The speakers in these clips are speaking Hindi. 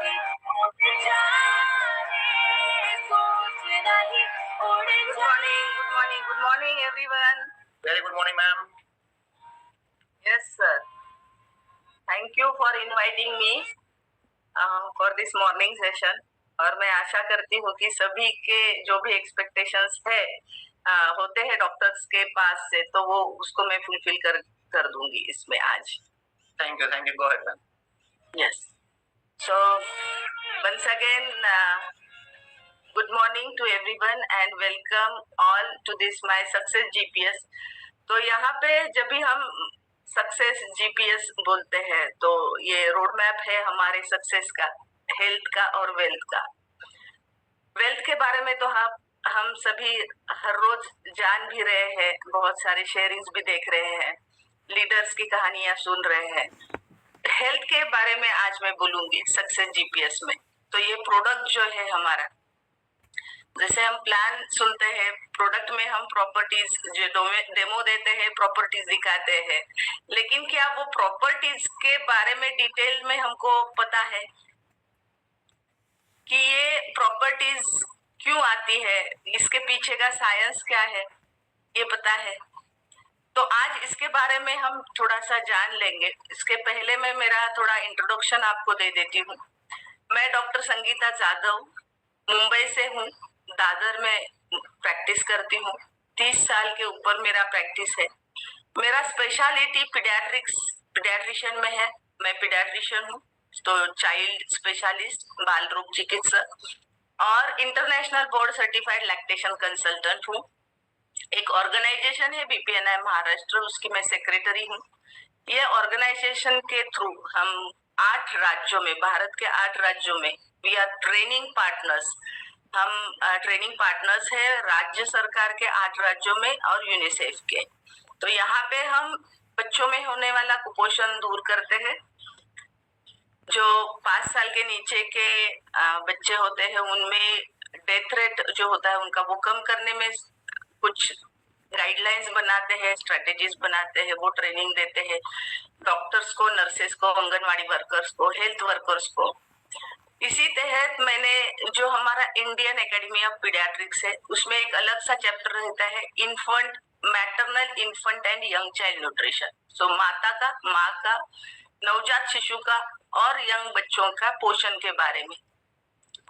Good morning, everyone. Very good morning, ma'am. Yes, sir. Thank you for inviting me for this morning session. और मैं आशा करती हूँ कि सभी के जो भी एक्सपेक्टेशंस है होते हैं डॉक्टर्स के पास से, तो वो उसको मैं फुलफिल कर दूंगी इसमें आज. Thank you. Go ahead, ma'am. Yes. So once again, good morning to everyone and welcome all to this my success GPS. तो यहाँ पे जब भी हम सक्सेस जीपीएस बोलते हैं तो ये रोड मैप है हमारे सक्सेस का, हेल्थ का और वेल्थ का. वेल्थ के बारे में तो हम सभी हर रोज जान भी रहे हैं, बहुत सारे शेयरिंग्स भी देख रहे हैं, लीडर्स की कहानियां सुन रहे हैं. हेल्थ के बारे में आज मैं बोलूंगी सक्सेस जीपीएस में. तो ये प्रोडक्ट जो है हमारा, जैसे हम प्लान सुनते हैं, प्रोडक्ट में हम प्रॉपर्टीज जो डेमो देते हैं, प्रॉपर्टीज दिखाते हैं, लेकिन क्या वो प्रॉपर्टीज के बारे में डिटेल में हमको पता है कि ये प्रॉपर्टीज क्यों आती है, इसके पीछे का साइंस क्या है, ये पता है? तो आज इसके बारे में हम थोड़ा सा जान लेंगे. इसके पहले मैं मेरा थोड़ा इंट्रोडक्शन आपको दे देती हूँ. मैं डॉक्टर संगीता जाधव मुंबई से हूँ, दादर में प्रैक्टिस करती हूँ. 30 साल के ऊपर मेरा प्रैक्टिस है. मेरा स्पेशलिटी पीडियाट्रिशियन में है. मैं पीडियाट्रिशियन हूँ, तो चाइल्ड स्पेशलिस्ट, बाल रोग चिकित्सक और international board certified lactation consultant हूँ. एक ऑर्गेनाइजेशन है बीपीएनआई महाराष्ट्र, उसकी मैं सेक्रेटरी हूँ. ये ऑर्गेनाइजेशन के थ्रू हम 8 राज्यों में, भारत के 8 राज्यों में वी आर ट्रेनिंग पार्टनर्स. हम ट्रेनिंग पार्टनर्स है राज्य सरकार के 8 राज्यों में और यूनिसेफ के. तो यहाँ पे हम बच्चों में होने वाला कुपोषण दूर करते हैं. जो 5 साल के नीचे के बच्चे होते हैं उनमें डेथ रेट जो होता है उनका, वो कम करने में कुछ गाइडलाइंस बनाते हैं, स्ट्रेटेजीज बनाते हैं, वो ट्रेनिंग देते हैं डॉक्टर्स को, नर्सेस को, आंगनवाड़ी वर्कर्स को, हेल्थ वर्कर्स को. इसी तहत मैंने जो हमारा इंडियन एकेडमी ऑफ पीडियाट्रिक्स है, उसमें एक अलग सा चैप्टर रहता है infant, maternal infant and young child nutrition. So माँ का, नवजात शिशु का और यंग बच्चों का पोषण के बारे में.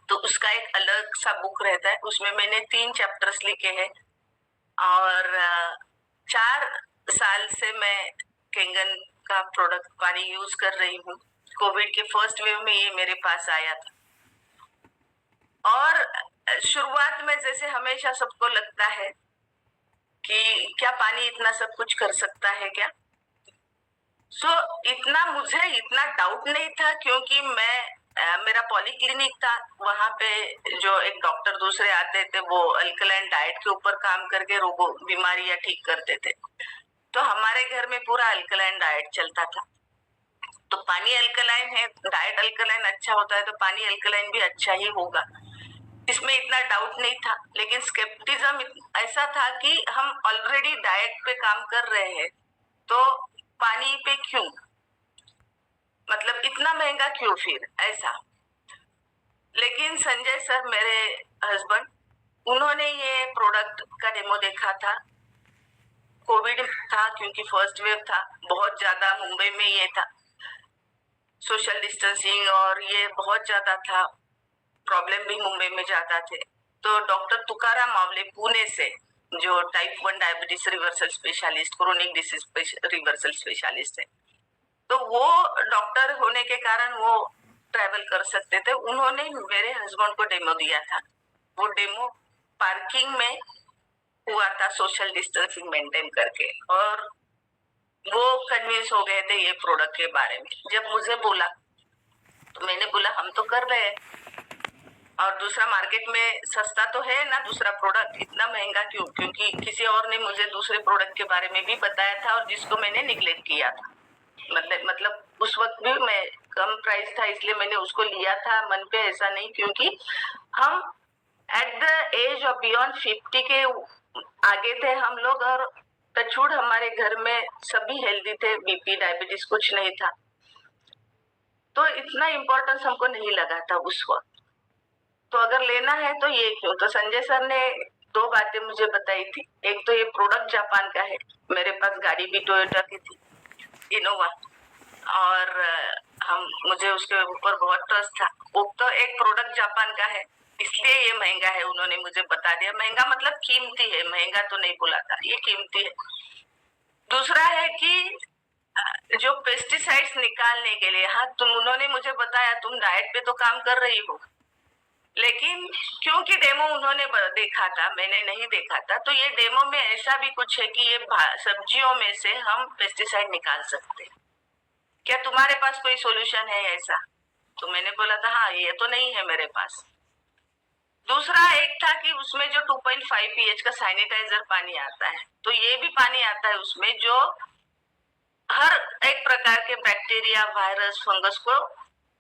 तो उसका एक अलग सा बुक रहता है, उसमें मैंने 3 चैप्टर्स लिखे हैं. और 4 साल से मैं केंगन का प्रोडक्ट पानी यूज कर रही हूँ. कोविड के फर्स्ट वेव में ये मेरे पास आया था. और शुरुआत में जैसे हमेशा सबको लगता है कि क्या पानी इतना सब कुछ कर सकता है क्या. मुझे इतना डाउट नहीं था, क्योंकि मेरा पॉलीक्लिनिक था. वहां पे जो एक डॉक्टर दूसरे आते थे, वो अल्कलाइन डाइट के ऊपर काम करके रोगों, बीमारियां ठीक करते थे. तो हमारे घर में पूरा अल्कलाइन डाइट चलता था. तो पानी अल्कलाइन है, डाइट अल्कलाइन अच्छा होता है, तो पानी अल्कलाइन भी अच्छा ही होगा, इसमें इतना डाउट नहीं था. लेकिन स्केप्टिज्म ऐसा था कि हम ऑलरेडी डाइट पे काम कर रहे हैं, तो पानी पे क्यों, मतलब इतना महंगा क्यों फिर, ऐसा. लेकिन संजय सर, मेरे हस्बैंड, उन्होंने ये प्रोडक्ट का डेमो देखा था. कोविड था, क्योंकि फर्स्ट वेव था, बहुत ज्यादा मुंबई में ये था, सोशल डिस्टेंसिंग और ये बहुत ज्यादा था, प्रॉब्लम भी मुंबई में ज्यादा थे. तो डॉक्टर तुकाराम मावले पुणे से, जो type 1 diabetes reversal specialist, chronic disease reversal specialist है, तो वो डॉक्टर होने के कारण वो ट्रैवल कर सकते थे. उन्होंने मेरे हस्बैंड को डेमो दिया था. वो डेमो पार्किंग में हुआ था, सोशल डिस्टेंसिंग मेंटेन करके, और वो कन्विंस हो गए थे ये प्रोडक्ट के बारे में. जब मुझे बोला तो मैंने बोला हम तो कर रहे हैं, और दूसरा मार्केट में सस्ता तो है ना दूसरा प्रोडक्ट, इतना महंगा क्यों, क्योंकि किसी और ने मुझे दूसरे प्रोडक्ट के बारे में भी बताया था और जिसको मैंने निगलेक्ट किया था. मतलब उस वक्त भी मैं कम प्राइस था इसलिए मैंने उसको लिया था मन पे, ऐसा नहीं, क्योंकि हम at the age of beyond 50 के आगे थे हम लोग, और टचवुड हमारे घर में सभी हेल्दी थे, बीपी डायबिटीज कुछ नहीं था. तो इतना इम्पोर्टेंस हमको नहीं लगा था उस वक्त। तो अगर लेना है तो ये क्यों? तो संजय सर ने दो बातें मुझे बताई थी। एक तो ये प्रोडक्ट जापान का है, मेरे पास गाड़ी भी टोयोटा की थी, इनोवा, और मुझे उसके ऊपर बहुत ट्रस्ट था। वो तो एक प्रोडक्ट जापान का है, इसलिए ये महंगा है, उन्होंने मुझे बता दिया। महंगा मतलब कीमती है, महंगा तो नहीं बोला था, ये कीमती है। दूसरा है कि जो पेस्टिसाइड्स निकालने के लिए, हाँ उन्होंने मुझे बताया तुम डाइट पे तो काम कर रही हो, लेकिन क्योंकि डेमो उन्होंने देखा था, मैंने नहीं देखा था, तो ये डेमो में ऐसा भी कुछ है कि ये सब्जियों में से हम पेस्टिसाइड निकाल सकते हैं, क्या तुम्हारे पास कोई सोल्यूशन है ऐसा? तो मैंने बोला था हाँ, ये तो नहीं है मेरे पास। दूसरा एक था कि उसमें जो 2.5 pH का सैनिटाइजर पानी आता है, तो ये भी पानी आता है उसमें जो हर एक प्रकार के बैक्टीरिया, वायरस, फंगस को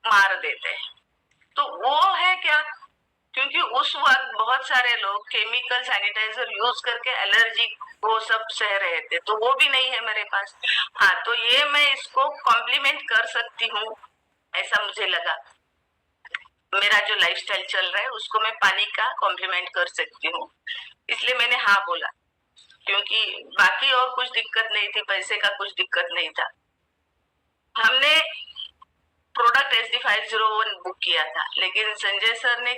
मार देते हैं। तो वो है क्या? क्योंकि उस वक्त बहुत सारे लोग केमिकल सैनिटाइजर यूज करके एलर्जी वो सब सह रहे थे, तो वो भी नहीं है मेरे पास। हाँ, तो ये मैं इसको कॉम्प्लीमेंट कर सकती हूँ, ऐसा मुझे लगा। मेरा जो लाइफस्टाइल चल रहा है उसको मैं पानी का कॉम्प्लीमेंट कर सकती हूँ, इसलिए मैंने हाँ बोला, क्योंकि बाकी और कुछ दिक्कत नहीं थी, पैसे का कुछ दिक्कत नहीं था। हमने प्रोडक्ट SD501 बुक किया था, लेकिन संजय सर ने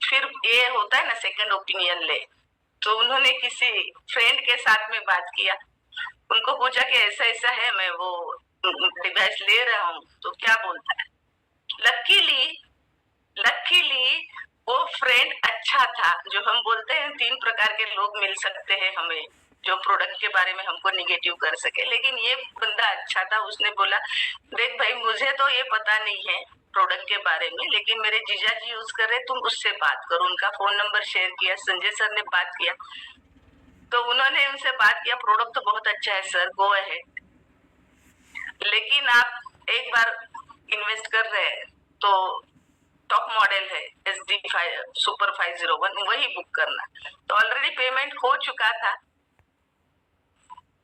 फिर ये होता है ना सेकंड ओपिनियन ले, तो उन्होंने किसी फ्रेंड के साथ में बात किया, उनको पूछा कि ऐसा ऐसा है, मैं वो डिवाइस ले रहा हूँ, तो क्या बोलता है। लकीली वो फ्रेंड अच्छा था। जो हम बोलते हैं 3 प्रकार के लोग मिल सकते हैं हमें, जो प्रोडक्ट के बारे में हमको निगेटिव कर सके, लेकिन ये बंदा अच्छा था। उसने बोला देख भाई, मुझे तो ये पता नहीं है प्रोडक्ट के बारे में, लेकिन मेरे जीजा जी यूज कर रहे, तुम उससे बात करो। उनका फोन नंबर शेयर किया, संजय सर ने बात किया, तो उन्होंने उनसे बात किया, प्रोडक्ट तो बहुत अच्छा है सर, गो अहेड, लेकिन आप एक बार इन्वेस्ट कर रहे हैं तो टॉप मॉडल है SD5 सुपर 501, वही बुक करना। तो ऑलरेडी पेमेंट हो चुका था,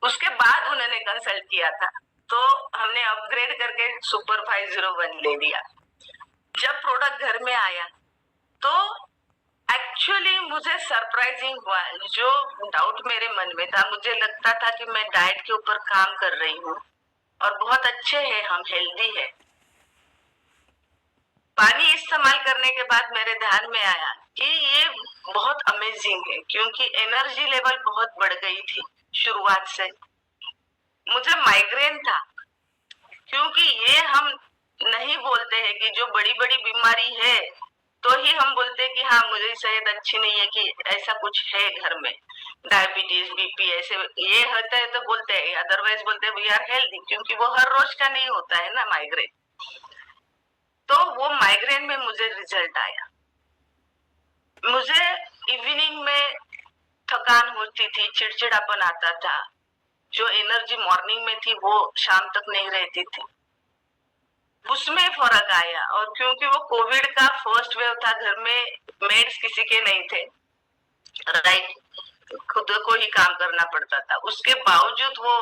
उसके बाद उन्होंने कंसल्ट किया था, तो हमने अपग्रेड करके सुपर 501 ले लिया। जब प्रोडक्ट घर में आया तो एक्चुअली मुझे सरप्राइजिंग हुआ। जो डाउट मेरे मन में था, मुझे लगता था कि मैं डाइट के ऊपर काम कर रही हूँ और बहुत अच्छे हैं हम, हेल्दी है। पानी इस्तेमाल करने के बाद मेरे ध्यान में आया कि ये बहुत अमेजिंग है, क्योंकि एनर्जी लेवल बहुत बढ़ गई थी शुरुआत से। मुझे माइग्रेन था, क्योंकि ये हम नहीं बोलते हैं कि जो बड़ी बड़ी बीमारी है तो ही हम बोलते हैं कि हाँ मुझे सेहत अच्छी नहीं है, कि ऐसा कुछ है घर में, डायबिटीज, BP ऐसे ये होता है तो बोलते हैं, अदरवाइज बोलते हैं वी आर हेल्दी, क्योंकि वो हर रोज का नहीं होता है ना माइग्रेन। तो वो माइग्रेन में मुझे रिजल्ट आया। मुझे इवनिंग में थकान होती थी, चिड़चिड़ापन आता था, जो एनर्जी मॉर्निंग में थी वो शाम तक नहीं रहती थी, उसमें फर्क आया। और क्योंकि वो कोविड का फर्स्ट वेव था, घर में मेड्स किसी के नहीं थे, राइट, खुद को ही काम करना पड़ता था, उसके बावजूद वो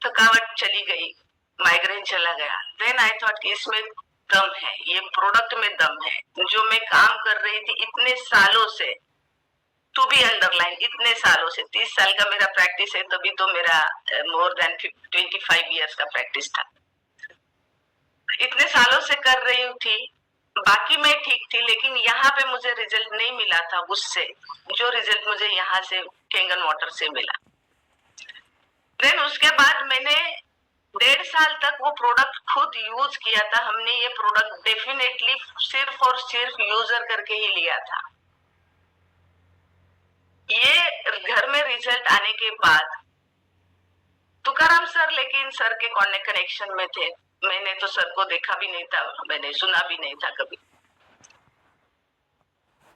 थकावट चली गई, माइग्रेन चला गया। देन आई थॉट कि इसमें दम है, ये प्रोडक्ट में दम है। जो मैं काम कर रही थी इतने सालों से, टू बी अंडरलाइन, इतने सालों से, 30 साल का मेरा प्रैक्टिस है, तभी तो मेरा मोर देन 25 इयर्स का प्रैक्टिस था। इतने सालों से कर रही थी, बाकी मैं ठीक थी, लेकिन यहाँ पे मुझे रिजल्ट नहीं मिला था उससे, जो रिजल्ट मुझे यहाँ से केंगन वाटर से मिला। देन उसके बाद मैंने 1.5 साल तक वो प्रोडक्ट खुद यूज किया था। हमने ये प्रोडक्ट डेफिनेटली सिर्फ और सिर्फ यूजर करके ही लिया था। ये घर में रिजल्ट आने के बाद तुकाराम सर, लेकिन सर के कनेक्शन में थे, मैंने तो सर को देखा भी नहीं था, मैंने सुना भी नहीं था कभी।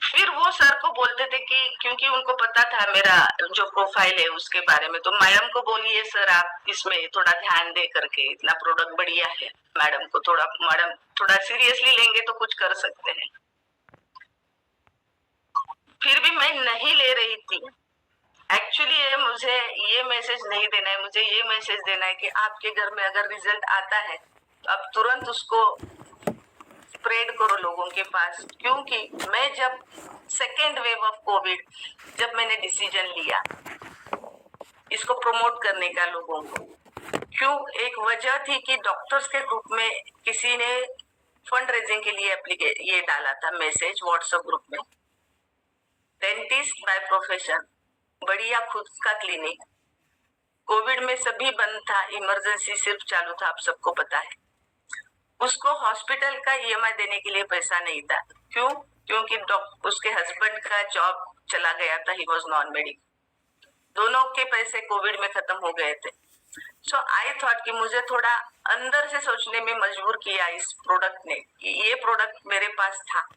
फिर वो सर को बोलते थे कि क्योंकि उनको पता था मेरा जो प्रोफाइल है उसके बारे में, तो मैडम को बोलिए सर आप इसमें थोड़ा ध्यान दे करके, इतना प्रोडक्ट बढ़िया है, मैडम थोड़ा सीरियसली लेंगे तो कुछ कर सकते हैं। फिर भी मैं नहीं ले रही थी। एक्चुअली मुझे ये मैसेज नहीं देना है, मुझे ये मैसेज देना है कि आपके घर में अगर रिजल्ट आता है अब तुरंत उसको स्प्रेड करो लोगों के पास, क्योंकि मैं जब सेकेंड वेव ऑफ कोविड जब मैंने डिसीजन लिया इसको प्रमोट करने का लोगों को, क्यों, एक वजह थी कि डॉक्टर्स के ग्रुप में किसी ने फंड रेजिंग के लिए ये डाला था मैसेज व्हाट्सएप ग्रुप में, डेंटिस्ट बाय प्रोफेशन, बढ़िया खुद का क्लिनिक, कोविड में सभी बंद था, इमरजेंसी सिर्फ चालू था, आप सबको पता है। उसको हॉस्पिटल का ईएमआई देने के लिए पैसा नहीं था, क्यों, क्योंकि उसके हस्बैंड का जॉब चला गया था, ही वॉज नॉन मेडिकल, दोनों के पैसे कोविड में खत्म हो गए थे। सो आई थॉट कि मुझे थोड़ा अंदर से सोचने में मजबूर किया इस प्रोडक्ट ने कि ये प्रोडक्ट मेरे पास था,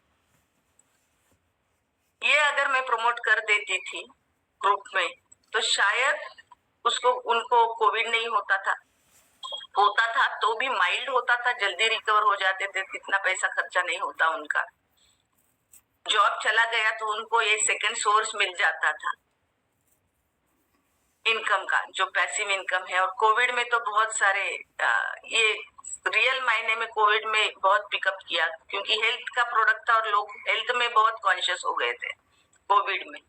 ये अगर मैं प्रमोट कर देती थी ग्रुप में तो शायद उनको कोविड नहीं होता था तो भी माइल्ड होता था, जल्दी रिकवर हो जाते थे, कितना पैसा खर्चा नहीं होता, उनका जॉब चला गया तो उनको ये सेकंड सोर्स मिल जाता था इनकम का, जो पैसिव इनकम है। और कोविड में तो बहुत सारे ये रियल मायने में कोविड में बहुत पिकअप किया, क्योंकि हेल्थ का प्रोडक्ट था और लोग हेल्थ में बहुत कॉन्शियस हो गए थे कोविड में,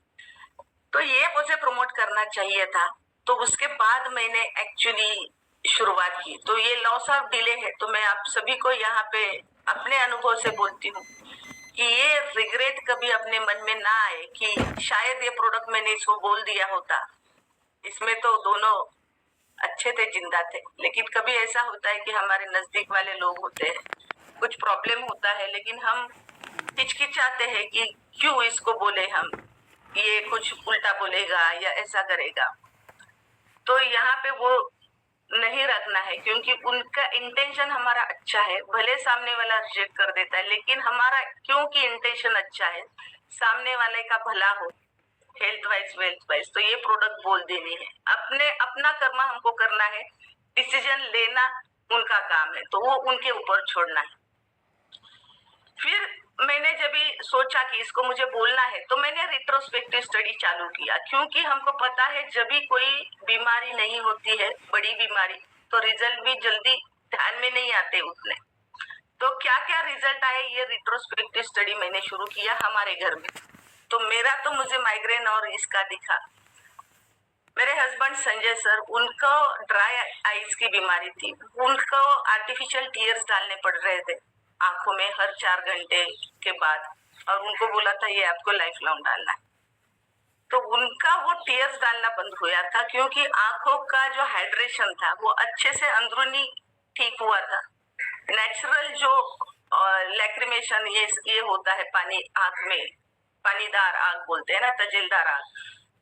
तो ये मुझे प्रमोट करना चाहिए था। तो उसके बाद मैंने एक्चुअली शुरुआत की। तो ये लॉस ऑफ डिले है, तो मैं आप सभी को यहाँ पे अपने अनुभव से बोलती हूँ कि ये रिग्रेट कभी अपने मन में ना आए कि शायद ये प्रोडक्ट मैंने इसको बोल दिया होता, इसमें तो दोनों अच्छे थे, जिंदा थे, लेकिन कभी ऐसा होता है कि हमारे नजदीक वाले लोग होते हैं, कुछ प्रॉब्लम होता है, लेकिन हम हिचकिचाते हैं कि क्यों इसको बोले, हम ये कुछ उल्टा बोलेगा या ऐसा करेगा। तो यहाँ पे वो नहीं रखना है, क्योंकि उनका इंटेंशन हमारा अच्छा है, भले सामने वाला रिजेक्ट कर देता है, लेकिन हमारा क्योंकि इंटेंशन अच्छा है, सामने वाले का भला हो, हेल्थ वाइज वेल्थ वाइज, तो ये प्रोडक्ट बोल देनी है। अपना कर्म हमको करना है, डिसीजन लेना उनका काम है, तो वो उनके ऊपर छोड़ना है। फिर मैंने जब सोचा कि इसको मुझे बोलना है, तो मैंने रिट्रोस्पेक्टिव स्टडी चालू किया, क्योंकि हमको पता है जब भी कोई बीमारी नहीं होती है, बड़ी बीमारी, तो रिजल्ट भी जल्दी ध्यान में नहीं आते उतने। तो क्या क्या रिजल्ट आए, ये रिट्रोस्पेक्टिव स्टडी मैंने शुरू किया हमारे घर में। तो मेरा तो मुझे माइग्रेन और इसका दिखा, मेरे हस्बैंड संजय सर, उनको ड्राई आईज की बीमारी थी, उनको आर्टिफिशियल टीयर्स डालने पड़ रहे थे आंखों में हर 4 घंटे के बाद, और उनको बोला था ये आपको लाइफ लॉन्ग डालना है। तो उनका वो टीयर्स डालना बंद हुआ था, क्योंकि आंखों का जो हाइड्रेशन था वो अच्छे से अंदरूनी ठीक हुआ था। नेचुरल जो लैक्रिमेशन ये होता है, पानी आंख में, पानीदार आंख बोलते हैं ना, तजेलदार आंख,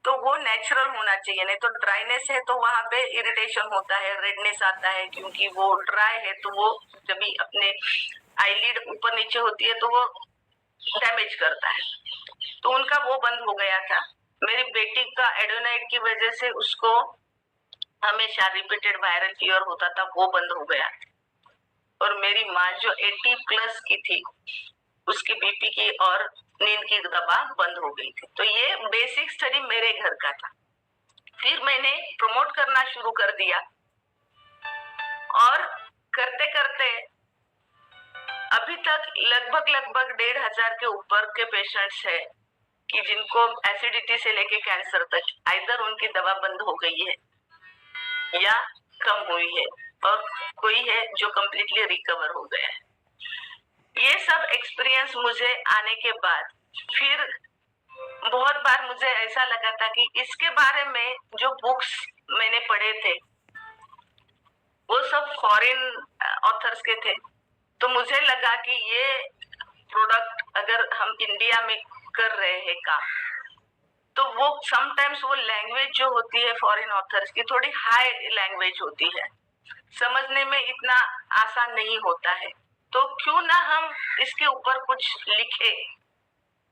तो वो नेचुरल होना चाहिए, नहीं तो ड्राइनेस है तो वहां पे इरिटेशन होता है, रेडनेस आता है, क्योंकि वो ड्राई है, तो वो जब भी अपने आईलिड ऊपर नीचे होती है तो वो डैमेज करता है, तो उनका वो बंद हो गया था। मेरी बेटी का एडोनाइड की वजह से उसको हमेशा रिपीटेड वायरल फीवर होता था, वो बंद हो गया। और मेरी माँ जो 80 प्लस की थी, उसकी बीपी की और नींद की दवा बंद हो गई थी। तो ये बेसिक स्टडी मेरे घर का था। फिर मैंने प्रमोट करना शुरू कर दिया, और करते करते अभी तक लगभग 1,500 के ऊपर के पेशेंट्स है कि जिनको एसिडिटी से लेके कैंसर तक आइदर उनकी दवा बंद हो गई है या कम हुई है, और कोई है जो कम्प्लीटली रिकवर हो गया है। ये सब एक्सपीरियंस मुझे आने के बाद फिर बहुत बार मुझे ऐसा लगा था कि इसके बारे में जो बुक्स मैंने पढ़े थे वो सब फॉरेन ऑथर्स के थे, तो मुझे लगा कि ये प्रोडक्ट अगर हम इंडिया में कर रहे हैं काम, तो वो समटाइम्स वो लैंग्वेज जो होती है फॉरेन ऑथर्स की थोड़ी हाई लैंग्वेज होती है, समझने में इतना आसान नहीं होता है, तो क्यों ना हम इसके ऊपर कुछ लिखे,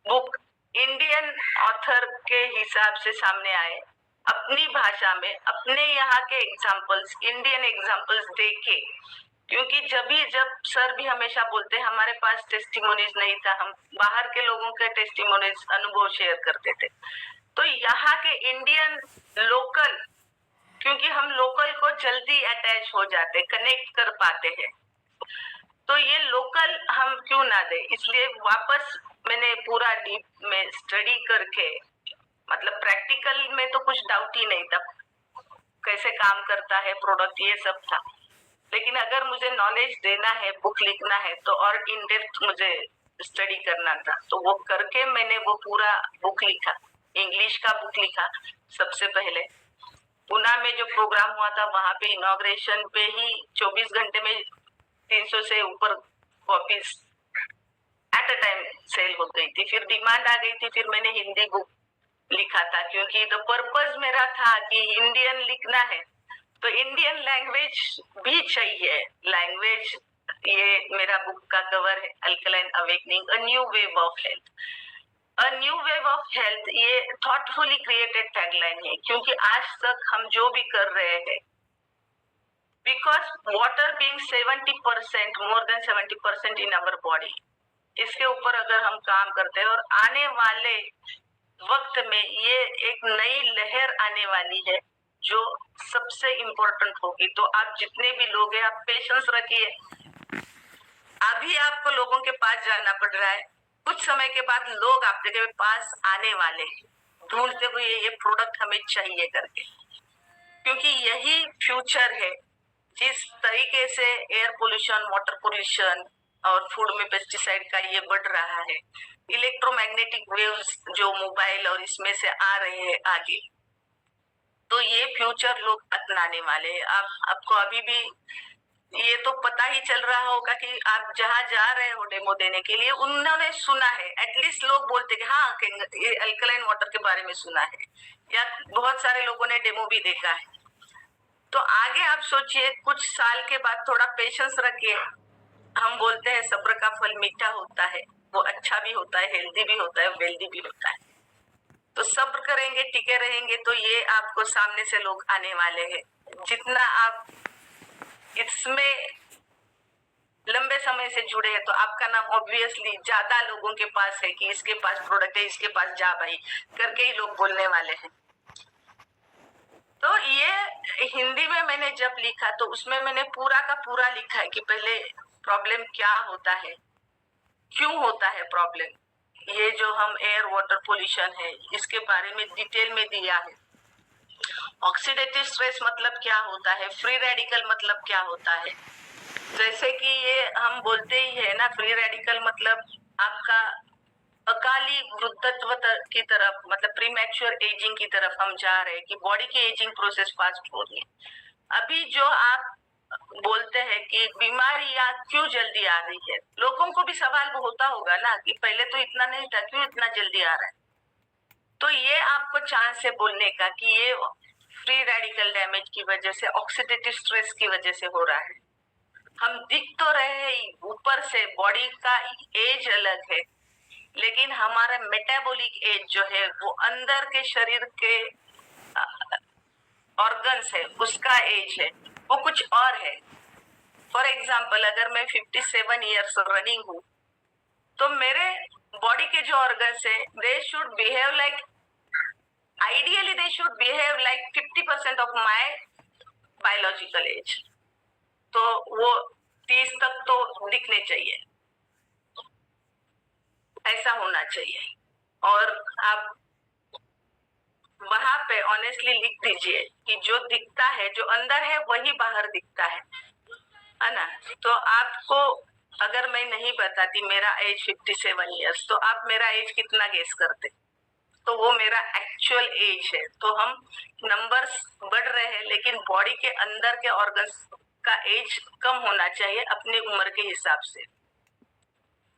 बुक इंडियन ऑथर के हिसाब से सामने आए, अपनी भाषा में, अपने यहाँ के एग्जाम्पल्स, इंडियन एग्जाम्पल्स देके, क्योंकि जब सर भी हमेशा बोलते हैं हमारे पास टेस्टिमोनीज नहीं था, हम बाहर के लोगों के टेस्टिमोनीज अनुभव शेयर करते थे, तो यहाँ के इंडियन लोकल, क्योंकि हम लोकल को जल्दी अटैच हो जाते, कनेक्ट कर पाते हैं, तो ये लोकल हम क्यों ना दे, इसलिए वापस मैंने पूरा डीप में स्टडी करके, मतलब प्रैक्टिकल में तो कुछ डाउट ही नहीं था, कैसे काम करता है प्रोडक्ट ये सब था, लेकिन अगर मुझे नॉलेज देना है, बुक लिखना है, तो और इन डेप्थ मुझे स्टडी करना था। तो वो करके मैंने वो पूरा बुक लिखा, इंग्लिश का बुक लिखा सबसे पहले। पुणे में जो प्रोग्राम हुआ था वहां पे इनॉग्रेशन पे ही 24 घंटे में 300 से ऊपर copies at a time sale हो गई थी। फिर डिमांड आ गई थी, फिर मैंने हिंदी बुक लिखा था, क्योंकि द पर्पस मेरा था कि इंडियन लिखना है तो इंडियन लैंग्वेज भी चाहिए। लैंग्वेज, ये मेरा बुक का कवर है, alkaline awakening a new wave of health. A new wave of health ये थॉटफुली क्रिएटेड टैगलाइन है, क्योंकि आज तक हम जो भी कर रहे हैं, because water being 70%, more than 70% in our body, इसके ऊपर अगर हम काम करते हैं और आने वाले वक्त में ये एक नई लहर आने वाली है जो सबसे इम्पोर्टेंट होगी। तो आप जितने भी लोग हैं, आप पेशेंस रखिए। अभी आपको लोगों के पास जाना पड़ रहा है, कुछ समय के बाद लोग आपके पास आने वाले हैं ढूंढते हुए ये प्रोडक्ट हमें चाहिए करके, क्योंकि यही फ्यूचर है। जिस तरीके से एयर पोल्यूशन, वाटर पोल्यूशन और फूड में पेस्टिसाइड का ये बढ़ रहा है, इलेक्ट्रोमैग्नेटिक वेव्स जो मोबाइल और इसमें से आ रहे हैं आगे, तो ये फ्यूचर लोग अपनाने वाले हैं। आपको अभी भी ये तो पता ही चल रहा होगा कि आप जहाँ जा रहे हो डेमो देने के लिए, उन्होंने सुना है, एटलीस्ट लोग बोलते कि हाँ ये अल्कलाइन वाटर के बारे में सुना है, या बहुत सारे लोगों ने डेमो भी देखा है। तो आगे आप सोचिए, कुछ साल के बाद थोड़ा पेशेंस रखिए। हम बोलते हैं सब्र का फल मीठा होता है, वो अच्छा भी होता है, हेल्दी भी होता है, वेल्दी भी होता है। तो सब्र करेंगे, टिके रहेंगे, तो ये आपको सामने से लोग आने वाले हैं। जितना आप इसमें लंबे समय से जुड़े हैं, तो आपका नाम ऑब्वियसली ज्यादा लोगों के पास है कि इसके पास प्रोडक्ट है, इसके पास जा भाई करके ही लोग बोलने वाले हैं। तो ये हिंदी में मैंने जब लिखा तो उसमें मैंने पूरा का पूरा लिखा है कि पहले प्रॉब्लम क्या होता है, क्यों होता है प्रॉब्लम, ये जो हम एयर वाटर पोल्यूशन है इसके बारे में डिटेल में दिया है। ऑक्सीडेटिव स्ट्रेस मतलब क्या होता है, फ्री रेडिकल मतलब क्या होता है। जैसे कि ये हम बोलते ही है ना, फ्री रेडिकल मतलब आपका अकाली वृद्धत्व की तरफ, मतलब प्रीमैच्योर एजिंग की तरफ हम जा रहे हैं, कि बॉडी की एजिंग प्रोसेस फास्ट हो रही है। अभी जो आप बोलते हैं कि बीमारियां क्यों जल्दी आ रही है, लोगों को भी सवाल होता होगा ना कि पहले तो इतना नहीं था, क्यों इतना जल्दी आ रहा है। तो ये आपको चांस है बोलने का कि ये फ्री रेडिकल डैमेज की वजह से, ऑक्सीडेटिव स्ट्रेस की वजह से हो रहा है। हम दिख तो रहे हैं ऊपर से, बॉडी का एज अलग है, लेकिन हमारा मेटाबॉलिक एज जो है वो अंदर के शरीर के ऑर्गन्स है, उसका एज है, वो कुछ और है। फॉर एग्जाम्पल, अगर मैं 57 ईयर्स रनिंग हूँ, तो मेरे बॉडी के जो ऑर्गन्स है, they should behave like, ideally they should behave like 50% of my biological age. तो वो 30 तक तो दिखने चाहिए, ऐसा होना चाहिए। और आप वहां पे ऑनेस्टली लिख दीजिए कि जो दिखता है, जो अंदर है वही बाहर दिखता है ना। तो आपको अगर मैं नहीं बताती मेरा एज 57 ईयर्स, तो आप मेरा एज कितना गेस करते? तो वो मेरा एक्चुअल एज है। तो हम नंबर्स बढ़ रहे हैं, लेकिन बॉडी के अंदर के ऑर्गन्स का एज कम होना चाहिए अपनी उम्र के हिसाब से।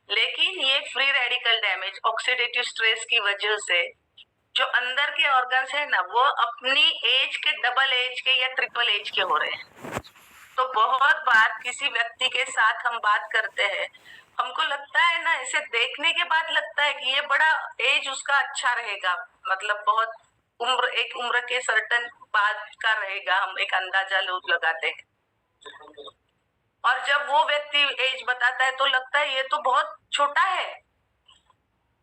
लेकिन ये free radical damage, oxidative stress की वजह से जो अंदर के ऑर्गन्स है ना, वो अपनी एज के, डबल एज के या ट्रिपल एज के हो रहे हैं। तो बहुत बार किसी व्यक्ति के साथ हम बात करते हैं, हमको लगता है ना, इसे देखने के बाद लगता है कि ये बड़ा एज उसका अच्छा रहेगा, मतलब बहुत उम्र, एक उम्र के सर्टन बाद का रहेगा, हम एक अंदाजा लोग लगाते हैं। और जब वो व्यक्ति एज बताता है तो लगता है ये तो बहुत छोटा है।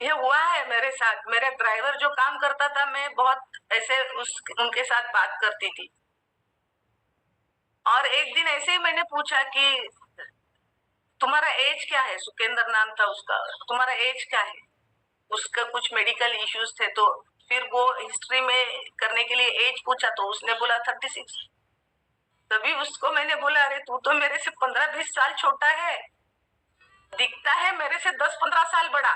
ये हुआ है मेरे साथ, मेरा ड्राइवर जो काम करता था, मैं बहुत ऐसे उनके साथ बात करती थी, और एक दिन ऐसे ही मैंने पूछा कि तुम्हारा एज क्या है? सुकेंद्र नाम था उसका। तुम्हारा एज क्या है? उसका कुछ मेडिकल इश्यूज थे, तो फिर वो हिस्ट्री में करने के लिए एज पूछा तो उसने बोला 36। तभी उसको मैंने बोला, अरे तू तो मेरे से 15-20 साल छोटा है, दिखता है मेरे से 10-15 साल बड़ा।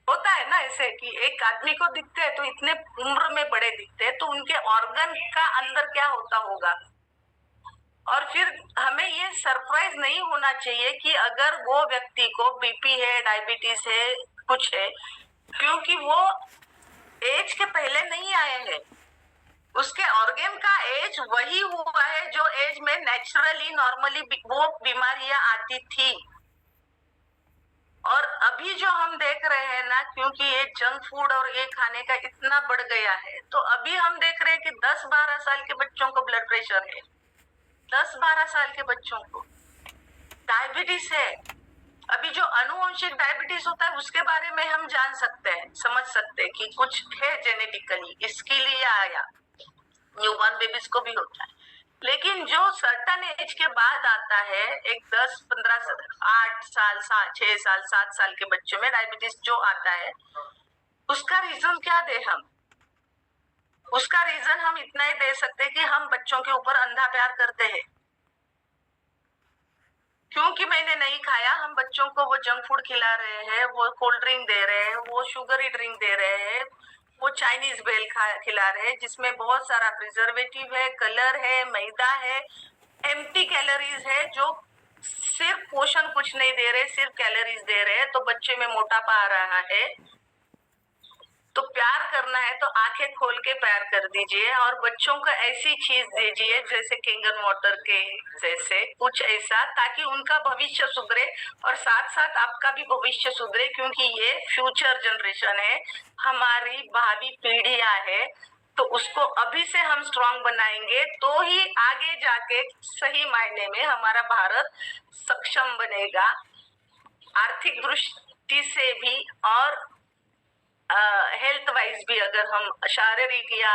होता है ना ऐसे कि एक आदमी को दिखते हैं तो इतने उम्र में बड़े दिखते हैं, तो उनके ऑर्गन का अंदर क्या होता होगा। और फिर हमें ये सरप्राइज नहीं होना चाहिए कि अगर वो व्यक्ति को बीपी है, डायबिटीज है, कुछ है, क्योंकि वो एज के पहले नहीं आए हैं। उसके ऑर्गन का एज वही हुआ है जो एज में नेचुरली नॉर्मली वो बीमारियां आती थी। और अभी जो हम देख रहे हैं ना, क्योंकि ये जंक फूड और ये खाने का इतना बढ़ गया है, तो अभी हम देख रहे हैं कि 10-12 साल के बच्चों को ब्लड प्रेशर है, 10-12 साल के बच्चों को डायबिटीज है। अभी जो अनुवंशिक डायबिटीज होता है उसके बारे में हम जान सकते हैं, समझ सकते हैं कि कुछ है जेनेटिकली, इसके लिए आया, न्यूबॉर्न बेबीज को भी होता है। लेकिन जो सर्टन एज के बाद आता है, एक 10-15 8 साल 6 साल 7 साल के बच्चों में डायबिटीज जो आता है, उसका रीजन क्या दे हम? उसका रीजन हम इतना ही दे सकते हैं कि हम बच्चों के ऊपर अंधा प्यार करते हैं। क्योंकि मैंने नहीं खाया, हम बच्चों को वो जंक फूड खिला रहे हैं, वो कोल्ड ड्रिंक दे रहे हैं, वो शुगरी ड्रिंक दे रहे हैं, वो चाइनीज बेल खिला रहे हैं जिसमें बहुत सारा प्रिजर्वेटिव है, कलर है, मैदा है, एम्प्टी कैलोरीज है, जो सिर्फ पोषण कुछ नहीं दे रहे, सिर्फ कैलोरीज दे रहे हैं। तो बच्चे में मोटापा आ रहा है। तो प्यार करना है तो आंखें खोल के प्यार कर दीजिए और बच्चों को ऐसी चीज दीजिए जैसे कैंगन वाटर के जैसे कुछ ऐसा, ताकि उनका भविष्य सुधरे और साथ साथ आपका भी भविष्य सुधरे, क्योंकि ये फ्यूचर जनरेशन है, हमारी भावी पीढ़ियां है। तो उसको अभी से हम स्ट्रांग बनाएंगे तो ही आगे जाके सही मायने में हमारा भारत सक्षम बनेगा, आर्थिक दृष्टि से भी और हेल्थ वाइज भी। अगर हम शारीरिक या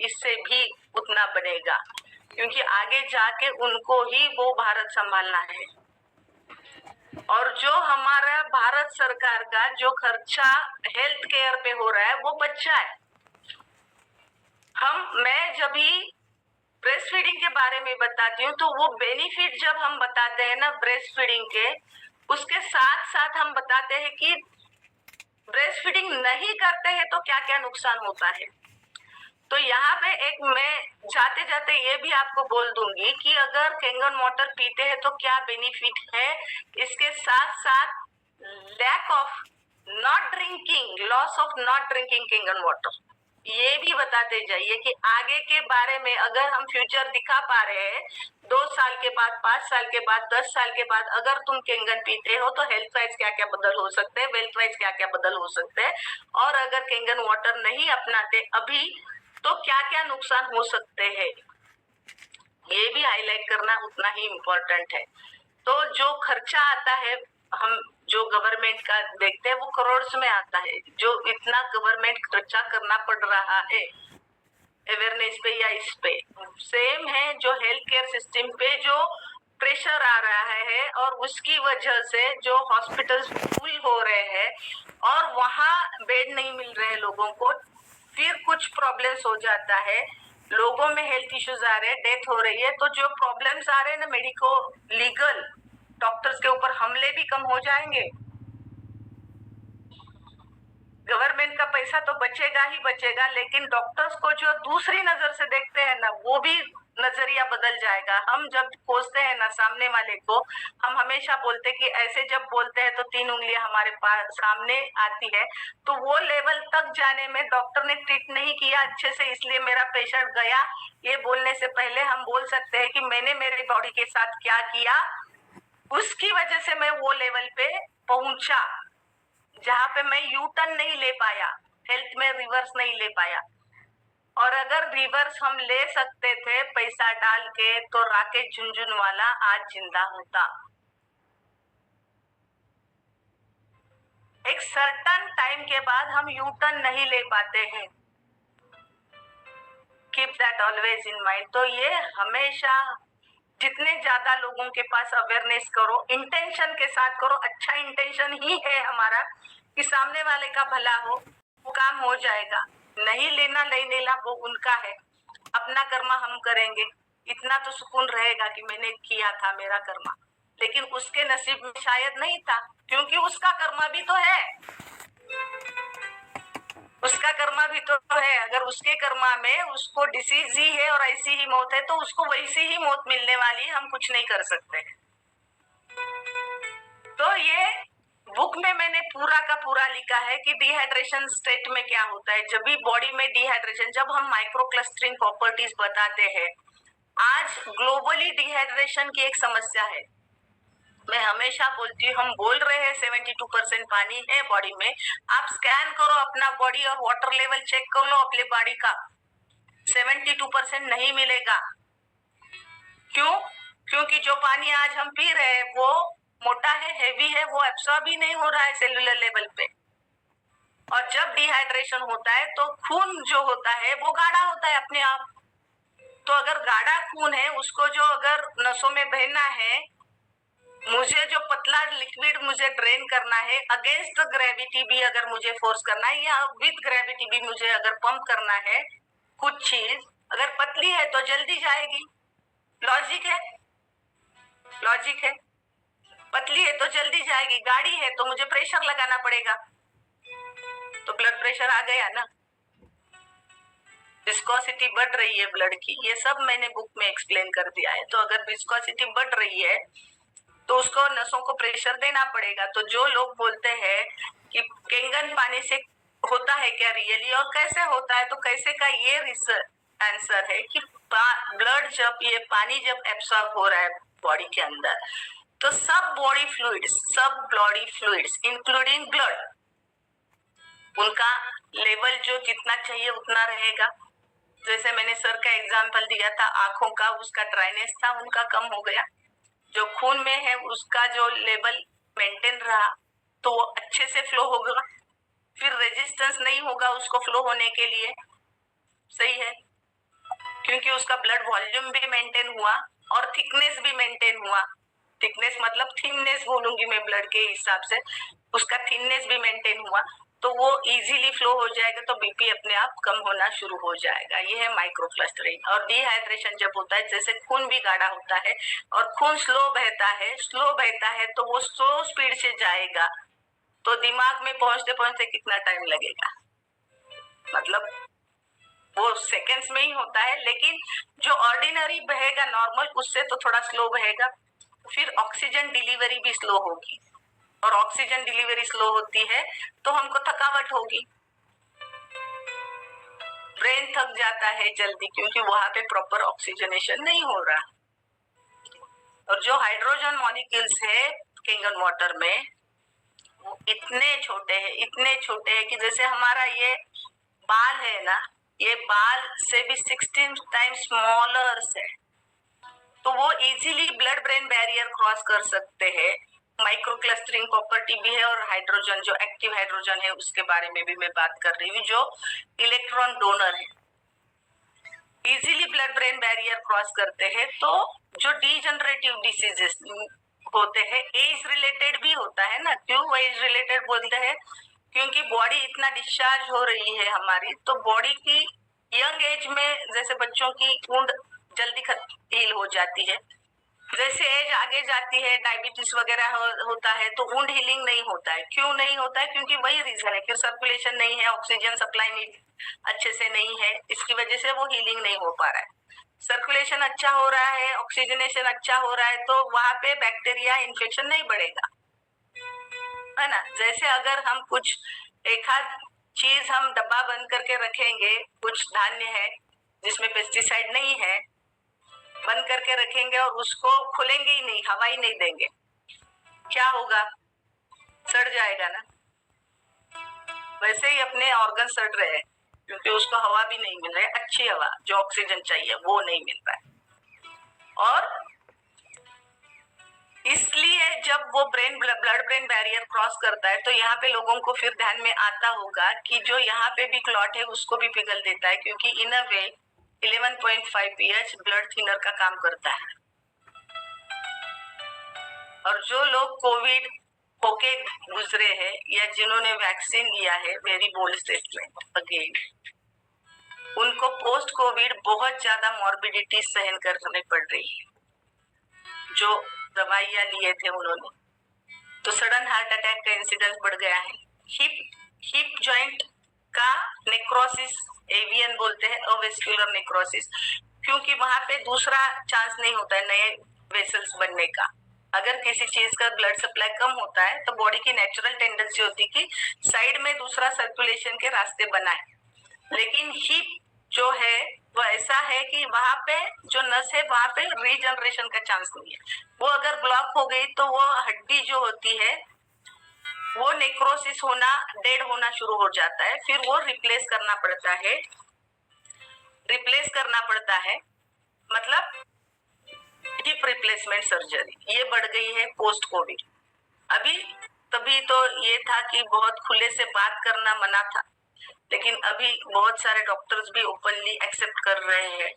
इससे भी उतना बनेगा, क्योंकि आगे जाके उनको ही वो भारत संभालना है। और जो हमारा भारत सरकार का जो खर्चा हेल्थ केयर पे हो रहा है वो बच्चा है। मैं जब भी ब्रेस्ट फीडिंग के बारे में बताती हूँ तो वो बेनिफिट जब हम बताते हैं ना ब्रेस्ट फीडिंग के, उसके साथ साथ हम बताते हैं कि ब्रेस्ट फीडिंग नहीं करते हैं तो क्या क्या नुकसान होता है। तो यहाँ पे एक मैं जाते जाते ये भी आपको बोल दूंगी कि अगर कैंगन वाटर पीते हैं तो क्या बेनिफिट है, इसके साथ साथ lack of not drinking, loss of not drinking Kangen water, ये भी बताते जाइए कि आगे के बारे में अगर हम फ्यूचर दिखा पा रहे हैं 2 साल के बाद, 5 साल के बाद, 10 साल के बाद अगर तुम कैंगन पीते हो तो हेल्थ वाइज क्या क्या बदल हो सकते हैं, वेल्थ वाइज क्या क्या बदल हो सकते हैं, और अगर कैंगन वाटर नहीं अपनाते अभी तो क्या क्या नुकसान हो सकते हैं, ये भी हाईलाइट करना उतना ही इम्पोर्टेंट है। तो जो खर्चा आता है, हम जो गवर्नमेंट का देखते हैं वो करोड़ में आता है, जो इतना गवर्नमेंट खर्चा करना पड़ रहा है अवेयरनेस पे या इस पे, सेम है जो हेल्थ केयर सिस्टम पे जो प्रेशर आ रहा है और उसकी वजह से जो हॉस्पिटल्स फुल हो रहे हैं और वहाँ बेड नहीं मिल रहे हैं लोगों को, फिर कुछ प्रॉब्लम्स हो जाता है, लोगों में हेल्थ इश्यूज आ रहे हैं, डेथ हो रही है। तो जो प्रॉब्लम्स आ रहे हैं ना मेडिको लीगल, डॉक्टर्स के ऊपर हमले भी कम हो जाएंगे। गवर्नमेंट का पैसा तो बचेगा ही बचेगा, लेकिन डॉक्टर्स को जो दूसरी नजर से देखते हैं ना, वो भी नजरिया बदल जाएगा। हम जब कोसते हैं ना सामने वाले को, हम हमेशा बोलते कि ऐसे जब बोलते हैं तो 3 उंगलियां हमारे पास सामने आती है, तो वो लेवल तक जाने में डॉक्टर ने ट्रीट नहीं किया अच्छे से, इसलिए मेरा पेशेंट गया, ये बोलने से पहले हम बोल सकते हैं कि मैंने मेरे बॉडी के साथ क्या किया, उसकी वजह से मैं वो लेवल पे पहुंचा जहां पे मैं यू टर्न नहीं ले पाया, हेल्थ में रिवर्स नहीं ले पाया। और अगर रिवर्स हम ले सकते थे पैसा डाल के तो राकेश झुनझुनवाला आज जिंदा होता। एक सर्टन टाइम के बाद हम यू टर्न नहीं ले पाते हैं, keep that always in mind. तो ये हमेशा जितने ज्यादा लोगों के पास अवेयरनेस करो, इंटेंशन के साथ करो, अच्छा इंटेंशन ही है हमारा कि सामने वाले का भला हो, वो काम हो जाएगा। नहीं लेना नहीं लेना वो उनका है, अपना कर्मा हम करेंगे, इतना तो सुकून रहेगा कि मैंने किया था मेरा कर्मा। लेकिन उसके नसीब में शायद नहीं था, क्योंकि उसका कर्मा भी तो है, उसका कर्मा भी तो है। अगर उसके कर्मा में उसको डिसीज ही है और ऐसी ही मौत है, तो उसको वैसी ही मौत मिलने वाली है, हम कुछ नहीं कर सकते। तो ये बुक में मैंने पूरा का पूरा लिखा है कि डिहाइड्रेशन स्टेट में क्या होता है। जब भी बॉडी में डिहाइड्रेशन, जब हम माइक्रो क्लस्टरिंग प्रॉपर्टीज बताते हैं, आज ग्लोबली डिहाइड्रेशन की एक समस्या है। मैं हमेशा बोलती हूँ, हम बोल रहे हैं 72% पानी है बॉडी में, आप स्कैन करो अपना बॉडी और वाटर लेवल चेक कर लो अपने बॉडी का, 72% नहीं मिलेगा। क्यों? क्योंकि जो पानी आज हम पी रहे हैं वो मोटा है, हेवी है, वो एब्सॉर्ब ही नहीं हो रहा है सेलुलर लेवल पे। और जब डिहाइड्रेशन होता है तो खून जो होता है वो गाढ़ा होता है अपने आप। तो अगर गाढ़ा खून है, उसको जो अगर नसों में बहना है, मुझे जो पतला लिक्विड मुझे ड्रेन करना है, अगेंस्ट ग्रेविटी भी अगर मुझे फोर्स करना है या विद ग्रेविटी भी मुझे अगर पंप करना है, कुछ चीज अगर पतली है तो जल्दी जाएगी, लॉजिक है, लॉजिक है। पतली है तो जल्दी जाएगी, गाढ़ी है तो मुझे प्रेशर लगाना पड़ेगा, तो ब्लड प्रेशर आ गया ना, विस्कोसिटी बढ़ रही है ब्लड की, ये सब मैंने बुक में एक्सप्लेन कर दिया है। तो अगर विस्कोसिटी बढ़ रही है तो उसको नसों को प्रेशर देना पड़ेगा। तो जो लोग बोलते हैं कि केंगन पानी से होता है क्या रियली और कैसे होता है, तो कैसे का ये रिसर्च आंसर है कि ब्लड जब ये पानी जब एब्सॉर्ब हो रहा है बॉडी के अंदर, तो सब बॉडी फ्लूइड्स इंक्लूडिंग ब्लड, उनका लेवल जो जितना चाहिए उतना रहेगा। जैसे मैंने सर का एग्जांपल दिया था, आंखों का उसका ड्राइनेस था, उनका कम हो गया। जो खून में है उसका जो लेवल मेंटेन रहा तो वो अच्छे से फ्लो होगा, फिर रेजिस्टेंस नहीं होगा उसको फ्लो होने के लिए, सही है, क्योंकि उसका ब्लड वॉल्यूम भी मेंटेन हुआ और थिकनेस भी मेंटेन हुआ। थिकनेस मतलब थिननेस बोलूंगी मैं ब्लड के हिसाब से, उसका थिननेस भी मेंटेन हुआ, तो वो इजीली फ्लो हो जाएगा, तो बीपी अपने आप कम होना शुरू हो जाएगा। ये है माइक्रो क्लस्टरिंग। और डिहाइड्रेशन जब होता है, जैसे खून भी गाढ़ा होता है और खून स्लो बहता है तो वो स्लो स्पीड से जाएगा, तो दिमाग में पहुंचते पहुंचते कितना टाइम लगेगा, मतलब वो सेकेंड्स में ही होता है। लेकिन जो ऑर्डिनरी बहेगा नॉर्मल, उससे तो थोड़ा स्लो बहेगा। फिर ऑक्सीजन डिलीवरी भी स्लो होगी, और ऑक्सीजन डिलीवरी स्लो होती है तो हमको थकावट होगी, ब्रेन थक जाता है जल्दी, क्योंकि वहां पे प्रॉपर ऑक्सीजनेशन नहीं हो रहा। और जो हाइड्रोजन मॉलिक्यूल्स है केंगन वाटर में, वो इतने छोटे हैं कि जैसे हमारा ये बाल है ना, ये बाल से भी 16 टाइम्स स्मॉलर है, तो वो easily blood brain barrier cross कर सकते हैं। माइक्रो क्लस्टरिंग प्रॉपर्टी भी है। और हाइड्रोजन, जो एक्टिव हाइड्रोजन है उसके बारे में भी मैं बात कर रही हूँ, जो इलेक्ट्रॉन डोनर है, easily blood brain barrier cross करते हैं। तो जो डीजनरेटिव डिसीजेस होते हैं, एज रिलेटेड भी होता है ना। क्यों एज रिलेटेड बोलते हैं? क्योंकि बॉडी इतना डिस्चार्ज हो रही है हमारी, तो बॉडी की यंग एज में जैसे बच्चों की वुंड जल्दी हील हो जाती है, जैसे एज आगे जाती है, डायबिटीज वगैरह होता है, तो वुंड हीलिंग नहीं होता है। क्यों नहीं होता है? क्योंकि वही रीजन है, फिर सर्कुलेशन नहीं है, ऑक्सीजन सप्लाई नहीं अच्छे से नहीं है, इसकी वजह से वो हीलिंग नहीं हो पा रहा है। सर्कुलेशन अच्छा हो रहा है, ऑक्सीजनेशन अच्छा हो रहा है, तो वहां पे बैक्टीरिया इन्फेक्शन नहीं बढ़ेगा, है ना। जैसे अगर हम कुछ एक आध चीज हम डब्बा बंद करके रखेंगे, कुछ धान्य है जिसमें पेस्टिसाइड नहीं है, बंद करके रखेंगे और उसको खोलेंगे ही नहीं, हवा ही नहीं देंगे, क्या होगा? सड़ जाएगा ना। वैसे ही अपने ऑर्गन सड़ रहे हैं, क्योंकि उसको हवा भी नहीं मिल रही है, अच्छी हवा जो ऑक्सीजन चाहिए वो नहीं मिल रहा है। और इसलिए जब वो ब्लड ब्रेन बैरियर क्रॉस करता है, तो यहाँ पे लोगों को फिर ध्यान में आता होगा कि जो यहाँ पे भी क्लॉट है उसको भी पिघल देता है, क्योंकि इन अ वे 11.5 pH ब्लड थिनर का काम करता है। और जो लोग कोविड होके गुजरे हैं या जिन्होंने वैक्सीन लिया है, वेरी बोल्ड स्टेटमेंट अगेन, उनको पोस्ट कोविड बहुत ज्यादा मॉर्बिडिटी सहन करनी पड़ रही है। जो दवाइयां लिए थे उन्होंने, तो सडन हार्ट अटैक का इंसिडेंस बढ़ गया है। हिप जॉइंट का नेक्रोसिस, एवियन बोलते हैं, अवेस्कुलर नेक्रोसिस, क्योंकि वहां पे दूसरा चांस नहीं होता है नए वेसल्स बनने का। अगर किसी चीज का ब्लड सप्लाई कम होता है तो बॉडी की नेचुरल टेंडेंसी होती है कि साइड में दूसरा सर्कुलेशन के रास्ते बनाए, लेकिन हिप जो है वो ऐसा है कि वहां पे जो नस है वहां पे रीजनरेशन का चांस नहीं है। वो अगर ब्लॉक हो गई तो वो हड्डी जो होती है वो नेक्रोसिस होना, डेड होना शुरू हो जाता है, फिर वो रिप्लेस करना पड़ता है, मतलब हिप रिप्लेसमेंट सर्जरी। ये बढ़ गई है पोस्ट कोविड। तभी तो ये था कि बहुत खुले से बात करना मना था, लेकिन अभी बहुत सारे डॉक्टर्स भी ओपनली एक्सेप्ट कर रहे हैं।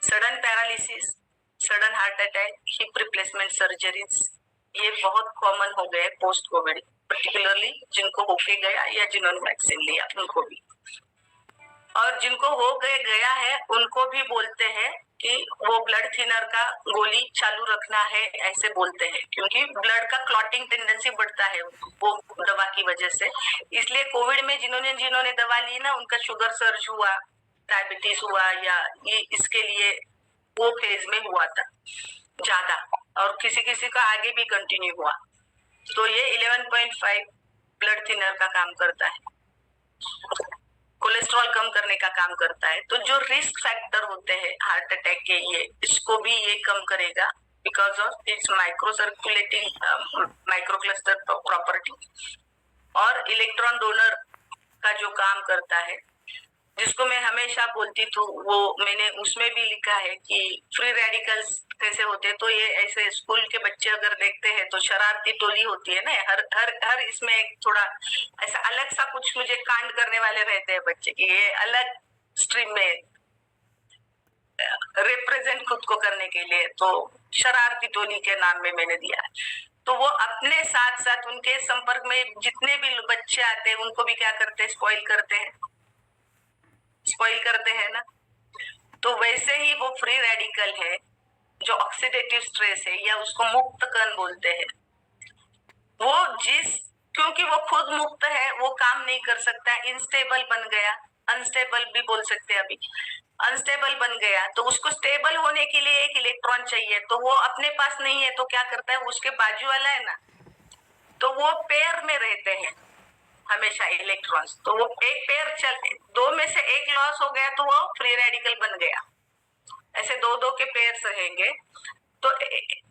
Sudden paralysis, sudden heart attack, hip replacement surgeries ये बहुत कॉमन हो गए पोस्ट कोविड, पर्टिकुलरली जिनको होके गया या जिन्होंने वैक्सीन लिया उनको भी। और जिनको हो गया है उनको भी बोलते हैं कि वो ब्लड थिनर का गोली चालू रखना है, ऐसे बोलते हैं, क्योंकि ब्लड का क्लॉटिंग टेंडेंसी बढ़ता है वो दवा की वजह से। इसलिए कोविड में जिन्होंने दवा ली ना, उनका शुगर सर्ज हुआ, डायबिटीज हुआ, या ये इसके लिए वो फेज में हुआ था ज्यादा, और किसी का आगे भी कंटिन्यू हुआ। तो ये 11.5 ब्लड थिनर का काम करता है, कोलेस्ट्रॉल कम करने का काम करता है। तो जो रिस्क फैक्टर होते हैं हार्ट अटैक के, ये इसको भी ये कम करेगा because of its micro circulating microcluster property. और इलेक्ट्रॉन डोनर का जो काम करता है, जिसको मैं हमेशा बोलती थी, वो मैंने उसमें भी लिखा है कि फ्री रेडिकल्स कैसे होते हैं। तो ये ऐसे स्कूल के बच्चे अगर देखते हैं तो शरारती टोली होती है ना, हर इसमें एक थोड़ा ऐसा अलग सा कुछ मुझे कांड करने वाले रहते हैं बच्चे की, ये अलग स्ट्रीम में रिप्रेजेंट खुद को करने के लिए, तो शरारती टोली के नाम में मैंने दिया है। तो वो अपने साथ साथ उनके संपर्क में जितने भी बच्चे आते हैं उनको भी क्या करते हैं, स्पॉइल करते हैं ना। तो वैसे ही वो फ्री रेडिकल है जो ऑक्सीडेटिव स्ट्रेस है, या उसको मुक्त कण बोलते हैं, वो क्योंकि वो खुद मुक्त है वो काम नहीं कर सकता, इंस्टेबल बन गया, अनस्टेबल भी बोल सकते हैं, अभी अनस्टेबल बन गया, तो उसको स्टेबल होने के लिए एक इलेक्ट्रॉन चाहिए, तो वो अपने पास नहीं है, तो क्या करता है, उसके बाजू वाला है ना, तो वो पेयर में रहते हैं हमेशा इलेक्ट्रॉन्स। तो वो एक पेयर दो में से एक लॉस हो गया तो वो फ्री रेडिकल बन गया। ऐसे दो के पेयर रहेंगे, तो एक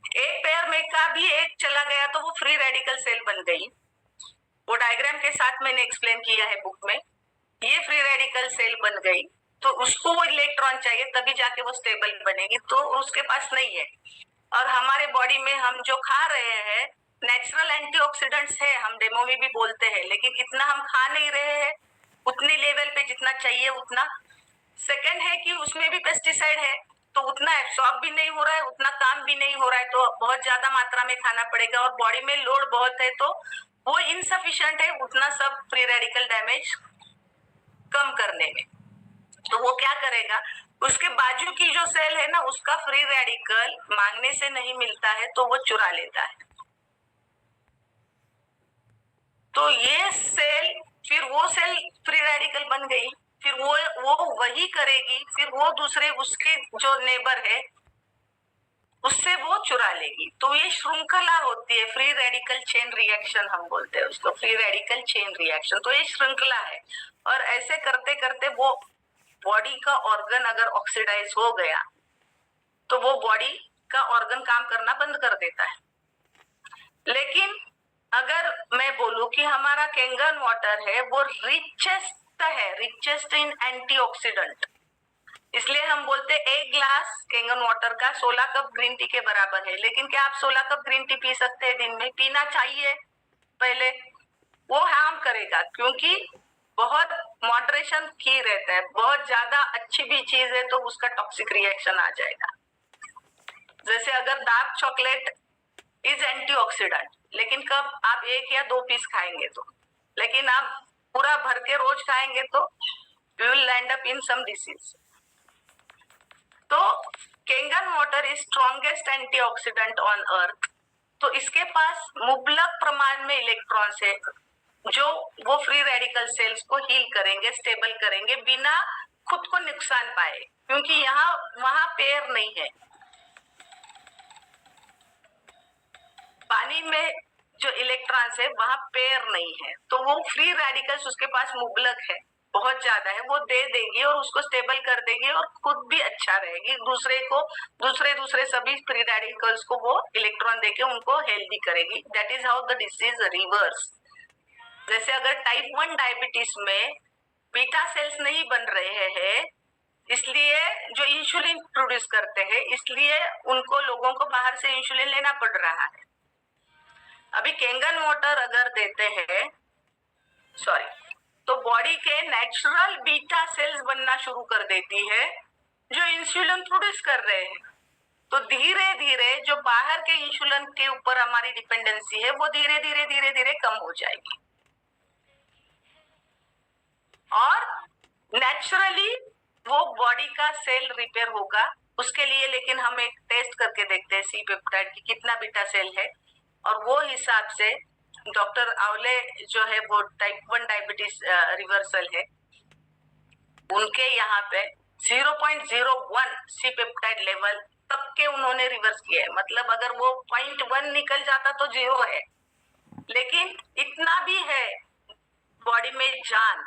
पेयर में का भी एक चला गया तो वो फ्री रेडिकल सेल बन गई। वो डायग्राम के साथ मैंने एक्सप्लेन किया है बुक में। ये फ्री रेडिकल सेल बन गई, तो उसको वो इलेक्ट्रॉन चाहिए तभी जाके वो स्टेबल बनेगी, तो उसके पास नहीं है। और हमारे बॉडी में हम जो खा रहे हैं नेचुरल एंटीऑक्सीडेंट्स है, हम डेमो में भी बोलते हैं, लेकिन इतना हम खा नहीं रहे हैं उतने लेवल पे जितना चाहिए उतना। सेकंड है कि उसमें भी पेस्टिसाइड है, तो उतना एब्सॉर्ब भी नहीं हो रहा है, उतना काम भी नहीं हो रहा है, तो बहुत ज्यादा मात्रा में खाना पड़ेगा, और बॉडी में लोड बहुत है तो वो इनसफिशिएंट है उतना सब फ्री रेडिकल डैमेज कम करने में। तो वो क्या करेगा, उसके बाजू की जो सेल है ना, उसका फ्री रेडिकल मांगने से नहीं मिलता है तो वो चुरा लेता है। तो ये सेल, फिर वो सेल फ्री रेडिकल बन गई, फिर वो वही करेगी, फिर वो दूसरे उसके जो नेबर है उससे वो चुरा लेगी। तो ये श्रृंखला होती है, फ्री रेडिकल चेन रिएक्शन हम बोलते हैं उसको, फ्री रेडिकल चेन रिएक्शन। तो ये श्रृंखला है, और ऐसे करते करते वो बॉडी का ऑर्गन अगर ऑक्सीडाइज हो गया तो वो बॉडी का ऑर्गन काम करना बंद कर देता है। लेकिन अगर मैं बोलूं कि हमारा कैंगन वाटर है वो रिचेस्ट इन एंटीऑक्सीडेंट, इसलिए हम बोलते हैं एक ग्लास कैंगन वाटर का 16 कप ग्रीन टी के बराबर है। लेकिन क्या आप 16 कप ग्रीन टी पी सकते हैं दिन में? पीना चाहिए पहले, वो हार्म करेगा, क्योंकि बहुत मॉडरेशन की रहता है, बहुत ज्यादा अच्छी भी चीज है तो उसका टॉक्सिक रिएक्शन आ जाएगा। जैसे अगर डार्क चॉकलेट इज एंटीऑक्सीडेंट, लेकिन कब आप 1 या 2 पीस खाएंगे तो, लेकिन आप पूरा भर के रोज खाएंगे तो you will end up in some disease. तो Kangen water is strongest antioxidant on earth. तो इसके पास मुबलक प्रमाण में इलेक्ट्रॉन्स है जो वो फ्री रेडिकल सेल्स को हील करेंगे, स्टेबल करेंगे बिना खुद को नुकसान पाए, क्योंकि यहाँ वहां पेयर नहीं है। पानी में जो इलेक्ट्रॉन्स है वहां पेयर नहीं है, तो वो फ्री रेडिकल्स उसके पास मुबलक है, बहुत ज्यादा है, वो दे देगी और उसको स्टेबल कर देगी और खुद भी अच्छा रहेगी, दूसरे सभी फ्री रेडिकल्स को वो इलेक्ट्रॉन देके उनको हेल्दी करेगी। That is how the disease reverse. जैसे अगर टाइप 1 डायबिटीज में बीटा सेल्स नहीं बन रहे हैं, इसलिए जो इंसुलिन प्रोड्यूस करते हैं, इसलिए उनको लोगों को बाहर से इंसुलिन लेना पड़ रहा है। अभी केंगन वाटर अगर देते हैं तो बॉडी के नेचुरल बीटा सेल्स बनना शुरू कर देती है जो इंसुलिन प्रोड्यूस कर रहे हैं। तो धीरे धीरे जो बाहर के इंसुलिन के ऊपर हमारी डिपेंडेंसी है वो धीरे धीरे कम हो जाएगी और नेचुरली वो बॉडी का सेल रिपेयर होगा। उसके लिए लेकिन हम एक टेस्ट करके देखते हैं सी पेप्टाइड की कितना बीटा सेल है, और वो हिसाब से डॉक्टर आवले जो है वो टाइप 1 डायबिटीज रिवर्सल है, उनके यहाँ पे 0.01 सी पेप्टाइड लेवल तक के उन्होंने रिवर्स किया है। मतलब अगर वो 0.1 निकल जाता तो 0 है, लेकिन इतना भी है बॉडी में जान,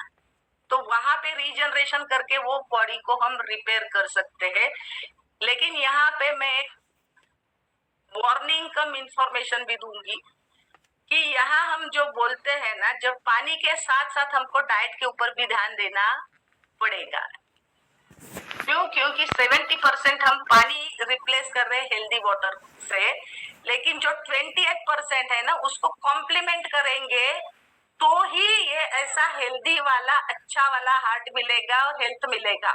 तो वहां पे रीजनरेशन करके वो बॉडी को हम रिपेयर कर सकते हैं। लेकिन यहाँ पे मैं एक वार्निंग कम इंफॉर्मेशन भी दूंगी कि यहाँ हम जो बोलते हैं ना, जब पानी के साथ साथ हमको डाइट के ऊपर भी ध्यान देना पड़ेगा। क्यों? क्योंकि 70% हम पानी रिप्लेस कर रहे हैं हेल्दी वाटर से, लेकिन जो 28% है ना उसको कॉम्प्लीमेंट करेंगे तो ही ये ऐसा हेल्दी वाला अच्छा वाला हार्ट मिलेगा और हेल्थ मिलेगा।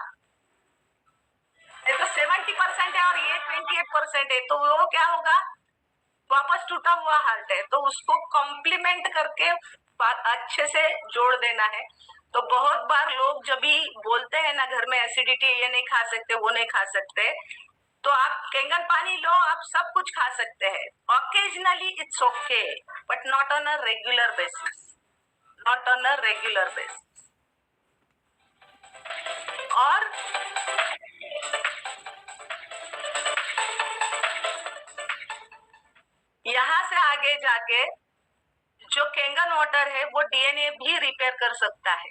तो 70% है और ये 28% है, तो वो क्या होगा? वापस टूटा हुआ हार्ट है, तो उसको कॉम्प्लीमेंट करके अच्छे से जोड़ देना है। तो बहुत बार लोग जब भी बोलते हैं ना घर में एसिडिटी, ये नहीं खा सकते वो नहीं खा सकते, तो आप केंगन पानी लो, आप सब कुछ खा सकते हैं। Occasionally it's okay, but not on a regular basis, not on a regular basis. और यहाँ से आगे जाके जो केंगन वाटर है वो डीएनए भी रिपेयर कर सकता है।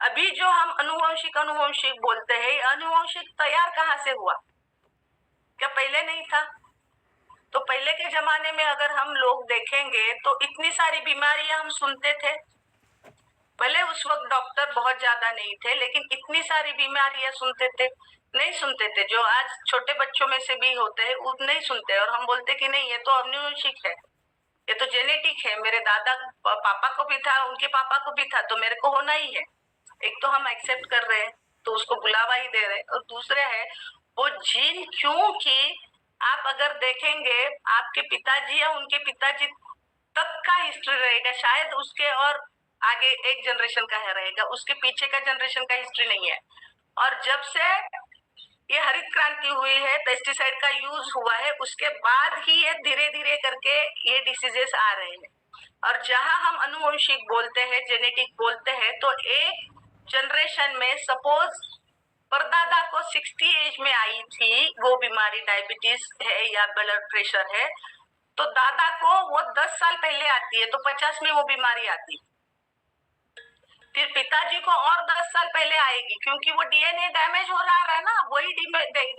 अभी जो हम अनुवंशिक बोलते हैं, अनुवंशिक तैयार कहाँ से हुआ? क्या पहले नहीं था? तो पहले के जमाने में अगर हम लोग देखेंगे तो इतनी सारी बीमारियां हम सुनते थे। भले उस वक्त डॉक्टर बहुत ज्यादा नहीं थे, लेकिन इतनी सारी बीमारियां नहीं सुनते थे जो आज छोटे बच्चों में से भी होते हैं, वो नहीं सुनते। और हम बोलते कि नहीं, ये तो अनुवंशिक है, ये तो जेनेटिक है, मेरे दादा पापा को भी था, उनके पापा को भी था, तो मेरे को होना ही है। एक तो हम एक्सेप्ट कर रहे हैं तो उसको बुलावा ही दे रहे हैं, और दूसरे है वो जीन, क्योंकि आप अगर देखेंगे आपके पिताजी या उनके पिताजी तक का हिस्ट्री रहेगा, शायद उसके और आगे एक जनरेशन का है रहेगा, उसके पीछे का जनरेशन का हिस्ट्री नहीं है। और जब से ये हरित क्रांति हुई है, पेस्टिसाइड का यूज हुआ है, उसके बाद ही ये धीरे धीरे करके ये डिसीजेस आ रहे हैं। और जहां हम अनुवंशिक बोलते हैं, जेनेटिक बोलते हैं, तो एक जनरेशन में सपोज परदादा को 60 एज में आई थी वो बीमारी, डायबिटीज है या ब्लड प्रेशर है, तो दादा को वो 10 साल पहले आती है, तो 50 में वो बीमारी आती। फिर पिताजी को और 10 साल पहले आएगी, क्योंकि वो डीएनए डैमेज हो रहा है ना, वही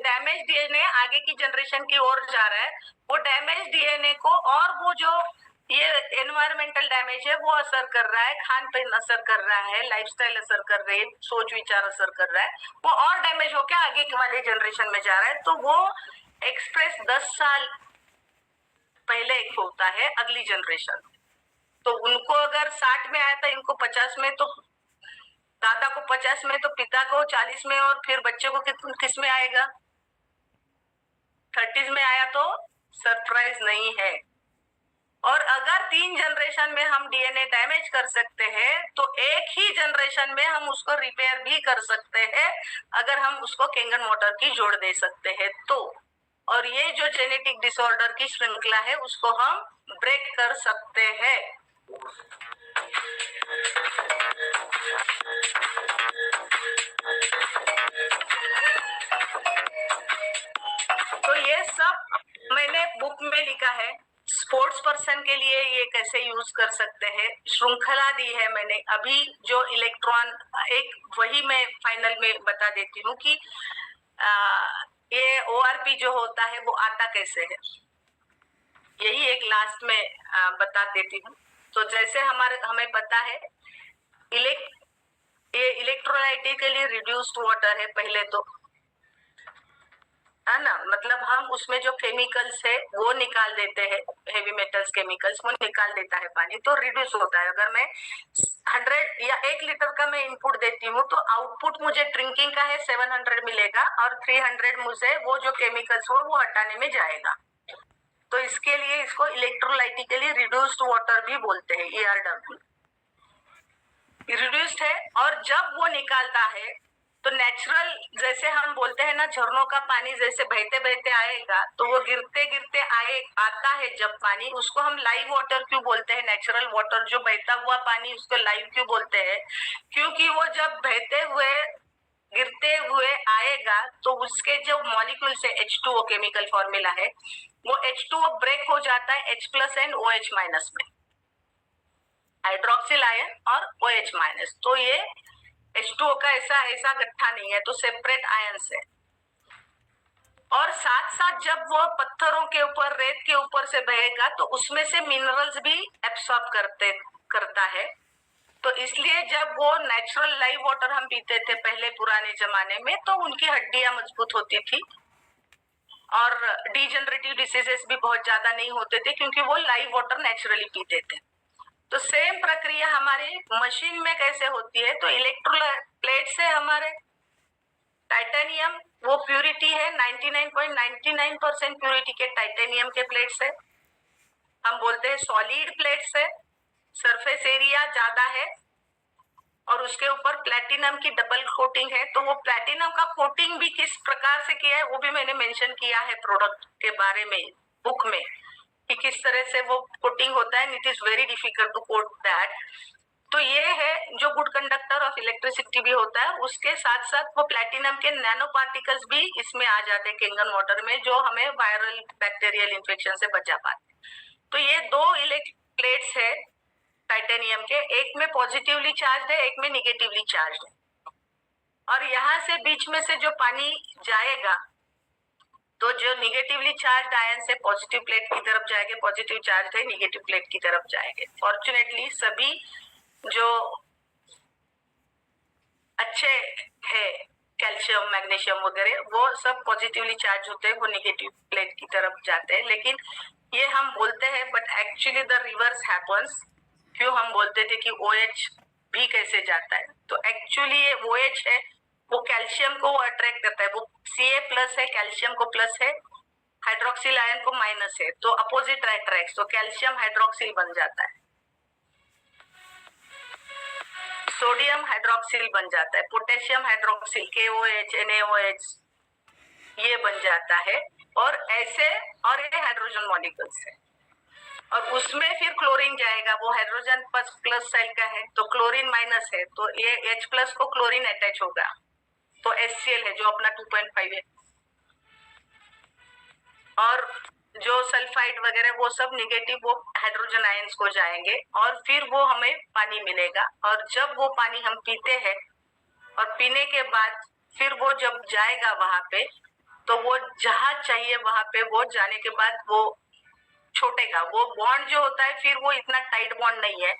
डैमेज डीएनए आगे की जनरेशन की ओर जा रहा है। वो डैमेज डीएनए को और वो जो ये एनवायरमेंटल डैमेज है वो असर कर रहा है, खान पान असर कर रहा है, लाइफस्टाइल असर कर रही है, सोच विचार असर कर रहा है, वो और डैमेज होकर आगे वाले जनरेशन में जा रहा है। तो वो एक्सप्रेस 10 साल पहले एक होता है अगली जनरेशन। तो उनको अगर 60 में आया था, इनको 50 में, तो दादा को 50 में, तो पिता को 40 में, और फिर बच्चे को किस में आएगा? 30s में आया तो सरप्राइज नहीं है। और अगर 3 जनरेशन में हम डीएनए डैमेज कर सकते हैं तो एक ही जनरेशन में हम उसको रिपेयर भी कर सकते हैं अगर हम उसको केंगन मोटर की जोड़ दे सकते हैं तो। और ये जो जेनेटिक डिसऑर्डर की श्रृंखला है उसको हम ब्रेक कर सकते हैं। तो ये सब मैंने बुक में लिखा है। स्पोर्ट्स पर्सन के लिए ये कैसे यूज कर सकते हैं, श्रृंखला दी है मैंने। अभी जो इलेक्ट्रॉन एक वही मैं फाइनल में बता देती हूँ कि ये ओआरपी जो होता है वो आता कैसे है, यही एक लास्ट में बता देती हूँ। तो जैसे हमें पता है ये इलेक्ट्रोलाइटिकली रिड्यूस्ड वाटर है पहले तो, है ना। मतलब हम उसमें जो केमिकल्स है वो निकाल देते हैं, हेवी मेटल्स केमिकल्स वो निकाल देता है पानी, तो रिड्यूस होता है। अगर मैं 100 या 1 लीटर का मैं इनपुट देती हूँ तो आउटपुट मुझे ड्रिंकिंग का है 700 मिलेगा और 300 मुझे वो जो केमिकल्स हो वो हटाने में जाएगा। तो इसके लिए इसको इलेक्ट्रोलाइटिकली रिड्यूस्ड वाटर भी बोलते हैं, ERW रिड्यूस्ड है। और जब वो निकालता है तो नेचुरल, जैसे हम बोलते हैं ना झरनों का पानी जैसे बहते बहते आएगा तो वो गिरते गिरते आता है जब पानी, उसको हम लाइव वाटर क्यों बोलते हैं, नेचुरल वाटर जो बहता हुआ पानी उसको लाइव क्यों बोलते हैं, क्योंकि वो जब बहते हुए गिरते हुए आएगा तो उसके जो मॉलिक्यूल्स है H2O केमिकल फॉर्मूला है वो H2O ब्रेक हो जाता है H+ एंड OH- में, हाइड्रोक्सिल आयन और OH-। तो ये H2O का ऐसा गट्ठा नहीं है, तो सेपरेट आयंस है। और साथ साथ जब वो पत्थरों के ऊपर, रेत के ऊपर से बहेगा तो उसमें से मिनरल्स भी एब्सॉर्ब करता है। तो इसलिए जब वो नेचुरल लाइव वाटर हम पीते थे पहले पुराने जमाने में तो उनकी हड्डियां मजबूत होती थी और डिजेनरेटिव डिसीजेस भी बहुत ज्यादा नहीं होते थे क्योंकि वो लाइव वाटर नेचुरली पीते थे। तो सेम प्रक्रिया हमारे मशीन में कैसे होती है, तो इलेक्ट्रोप्लेट से हमारे टाइटेनियम वो प्यूरिटी है 99.99% प्यूरिटी के टाइटेनियम के प्लेट्स है। हम बोलते हैं सॉलिड प्लेट्स है, सरफेस एरिया ज्यादा है और उसके ऊपर प्लैटिनम की डबल कोटिंग है। तो वो प्लैटिनम का कोटिंग भी किस प्रकार से किया है वो भी मैंने मेंशन किया है प्रोडक्ट के बारे में बुक में कि किस तरह से वो कोटिंग होता है। It is very difficult to coat that. तो ये है जो गुड कंडक्टर ऑफ इलेक्ट्रिसिटी भी होता है, उसके साथ साथ वो प्लैटिनम के नैनो पार्टिकल्स भी इसमें आ जाते हैं केंगन वाटर में, जो हमें वायरल बैक्टीरियल इन्फेक्शन से बचा पाते। तो ये 2 प्लेट्स है टाइटेनियम के, एक में पॉजिटिवली चार्ज है, एक में निगेटिवली चार्ज है। और यहाँ से बीच में से जो पानी जाएगा तो जो निगेटिवली चार्ज आयन से पॉजिटिव प्लेट की तरफ जाएंगे, पॉजिटिव चार्ज है निगेटिव प्लेट की तरफ जाएंगे। फॉर्चुनेटली सभी जो अच्छे है कैल्शियम मैग्नीशियम वगैरह वो सब पॉजिटिवली चार्ज होते हैं, वो निगेटिव प्लेट की तरफ जाते हैं। लेकिन ये हम बोलते हैं but actually the reverse happens. क्यों हम बोलते थे कि OH भी कैसे जाता है, तो एक्चुअली ये OH है वो कैल्शियम को अट्रैक्ट करता है, वो Ca+ है, कैल्शियम को प्लस है, हाइड्रोक्सिल आयन को माइनस है, तो अपोजिट अट्रैक्ट, तो कैल्शियम हाइड्रोक्सिल बन जाता है, सोडियम हाइड्रोक्सिल बन जाता है, पोटेशियम हाइड्रोक्सिल KOH NaOH ये बन जाता है। और ऐसे और ये हाइड्रोजन मॉलिक्यूल्स है और उसमें फिर क्लोरीन जाएगा, वो हाइड्रोजन प्लस साइड का है तो क्लोरीन माइनस है, तो ये H+ को क्लोरीन अटैच होगा तो HCl है जो अपना 2.5 है। और जो सल्फाइड वगैरह वो सब निगेटिव वो हाइड्रोजन आयंस को जाएंगे और फिर वो हमें पानी मिलेगा। और जब वो पानी हम पीते हैं और पीने के बाद फिर वो जब जाएगा वहां पे तो वो जहां चाहिए वहां पे वो जाने के बाद वो छोटेगा, वो बॉन्ड जो होता है फिर वो इतना टाइट बॉन्ड नहीं है,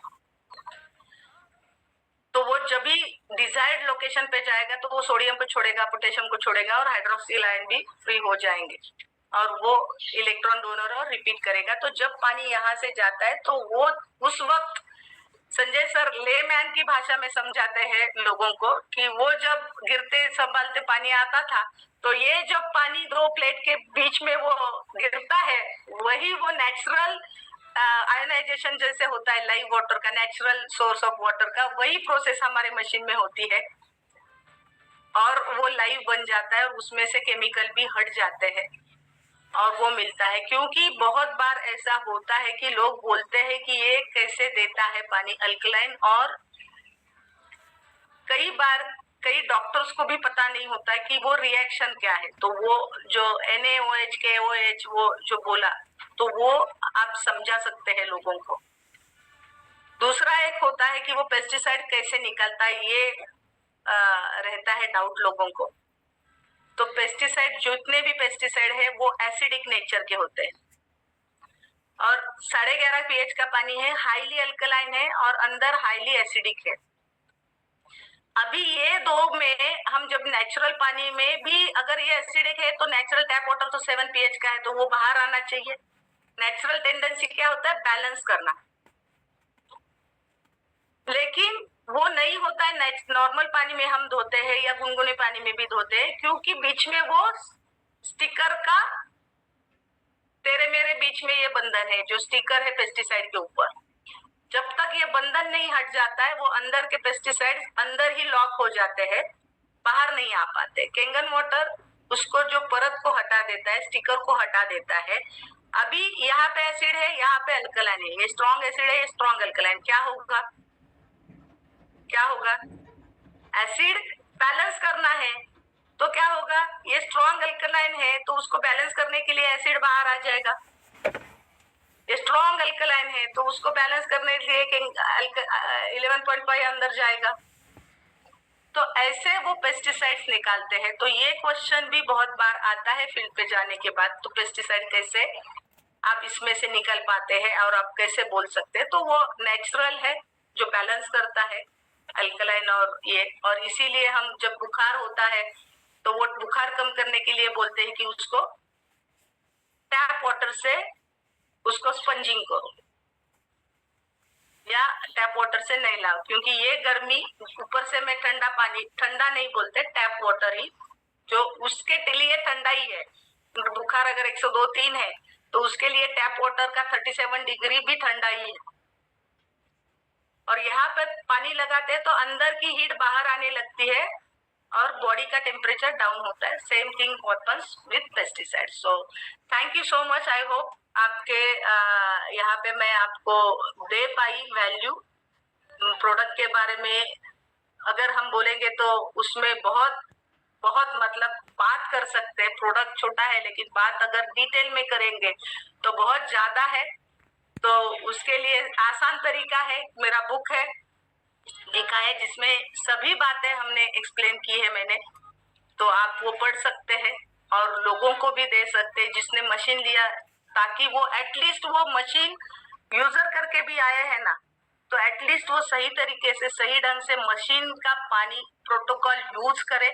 तो वो जब भी डिजायर्ड लोकेशन पे जाएगा तो वो सोडियम को छोड़ेगा, पोटेशियम को छोड़ेगा और हाइड्रोक्सिल आयन भी फ्री हो जाएंगे और वो इलेक्ट्रॉन डोनर और रिपीट करेगा। तो जब पानी यहाँ से जाता है तो वो उस वक्त संजय सर लेमैन की भाषा में समझाते हैं लोगों को कि वो जब गिरते संभालते पानी आता था, तो ये जब पानी दो प्लेट के बीच में वो गिरता है, वही वो नेचुरल आयोनाइजेशन जैसे होता है लाइव वाटर का, नेचुरल सोर्स ऑफ वाटर का, वही प्रोसेस हमारे मशीन में होती है और वो लाइव बन जाता है और उसमें से केमिकल भी हट जाते हैं और वो मिलता है। क्योंकि बहुत बार ऐसा होता है कि लोग बोलते हैं कि ये कैसे देता है पानी अल्कलाइन, और कई बार कई डॉक्टर्स को भी पता नहीं होता है कि वो रिएक्शन क्या है। तो वो जो NaOH KOH वो जो बोला, तो वो आप समझा सकते हैं लोगों को। दूसरा एक होता है कि वो पेस्टिसाइड कैसे निकलता है, ये रहता है डाउट लोगों को। तो पेस्टिसाइड, जितने भी पेस्टिसाइड है वो एसिडिक नेचर के होते हैं और 11.5 pH का पानी है, हाईली अल्कलाइन है और अंदर हाईली एसिडिक है। अभी ये दो में हम जब नेचुरल पानी में भी अगर ये एसिडिक है तो नेचुरल टैप वाटर तो 7 pH का है, तो वो बाहर आना चाहिए। नेचुरल टेंडेंसी क्या होता है, बैलेंस करना, लेकिन वो नहीं होता है। नॉर्मल पानी में हम धोते हैं या गुनगुने पानी में भी धोते हैं, क्योंकि बीच में वो स्टिकर का, तेरे मेरे बीच में ये बंधन है, जो स्टिकर है पेस्टिसाइड के ऊपर। जब तक ये बंधन नहीं हट जाता है, वो अंदर के पेस्टिसाइड अंदर ही लॉक हो जाते हैं, बाहर नहीं आ पाते। कैंगन वाटर उसको जो परत को हटा देता है, स्टिकर को हटा देता है। अभी यहाँ पे एसिड है, यहाँ पे अल्कलाइन है, ये स्ट्रॉन्ग एसिड है, ये स्ट्रॉन्ग अल्कलाइन, क्या होगा, क्या होगा, एसिड बैलेंस करना है तो क्या होगा, ये स्ट्रॉन्ग अल्कलाइन है तो उसको बैलेंस करने के लिए एसिड बाहर आ जाएगा। ये स्ट्रॉन्ग अल्कलाइन है तो उसको बैलेंस करने के लिए 11.5 अंदर जाएगा। तो ऐसे वो पेस्टिसाइड्स निकालते हैं। तो ये क्वेश्चन भी बहुत बार आता है फील्ड पे जाने के बाद, तो पेस्टिसाइड कैसे आप इसमें से निकल पाते हैं और आप कैसे बोल सकते हैं। तो वो नेचुरल है जो बैलेंस करता है अल्कलाइन और ये, और इसीलिए हम जब बुखार होता है तो वो बुखार कम करने के लिए बोलते हैं कि उसको टैप वाटर से उसको स्पंजिंग करो या टैप वाटर से नहीं लाओ, क्योंकि ये गर्मी ऊपर से मैं ठंडा पानी, ठंडा नहीं बोलते, टैप वाटर ही, जो उसके लिए ठंडा ही है। बुखार अगर 102-103 है तो उसके लिए टैप वाटर का 37 डिग्री भी ठंडा ही है। और यहाँ पे पानी लगाते हैं तो अंदर की हीट बाहर आने लगती है और बॉडी का टेम्परेचर डाउन होता है। Same thing happens with pesticide. So thank you so much. I hope आपके यहाँ पे मैं आपको दे पाई वैल्यू प्रोडक्ट के बारे में। अगर हम बोलेंगे तो उसमें बहुत बहुत मतलब बात कर सकते हैं। प्रोडक्ट छोटा है लेकिन बात अगर डिटेल में करेंगे तो बहुत ज्यादा है। तो उसके लिए आसान तरीका है, मेरा बुक है, लिखा है, जिसमें सभी बातें हमने एक्सप्लेन की है मैंने। तो आप वो पढ़ सकते हैं और लोगों को भी दे सकते हैं जिसने मशीन लिया, ताकि वो एटलीस्ट वो मशीन यूजर करके भी आए हैं ना, तो एटलीस्ट वो सही तरीके से सही ढंग से मशीन का पानी प्रोटोकॉल यूज करे।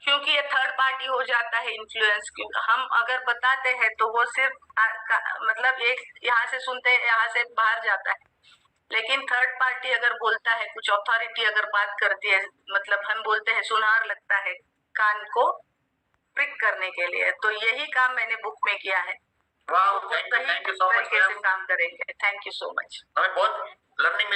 क्योंकि ये थर्ड पार्टी हो जाता है इन्फ्लुएंस। हम अगर बताते हैं तो वो सिर्फ मतलब एक यहाँ से सुनते हैं, यहाँ से बाहर जाता है, लेकिन थर्ड पार्टी अगर बोलता है, कुछ अथॉरिटी अगर बात करती है, मतलब हम बोलते हैं सुनार लगता है कान को प्रिक करने के लिए। तो यही काम मैंने बुक में किया है। Wow, thank you so much, तरीके से ma'am. काम करेंगे। Thank you so much. हमें बहुत लर्निंग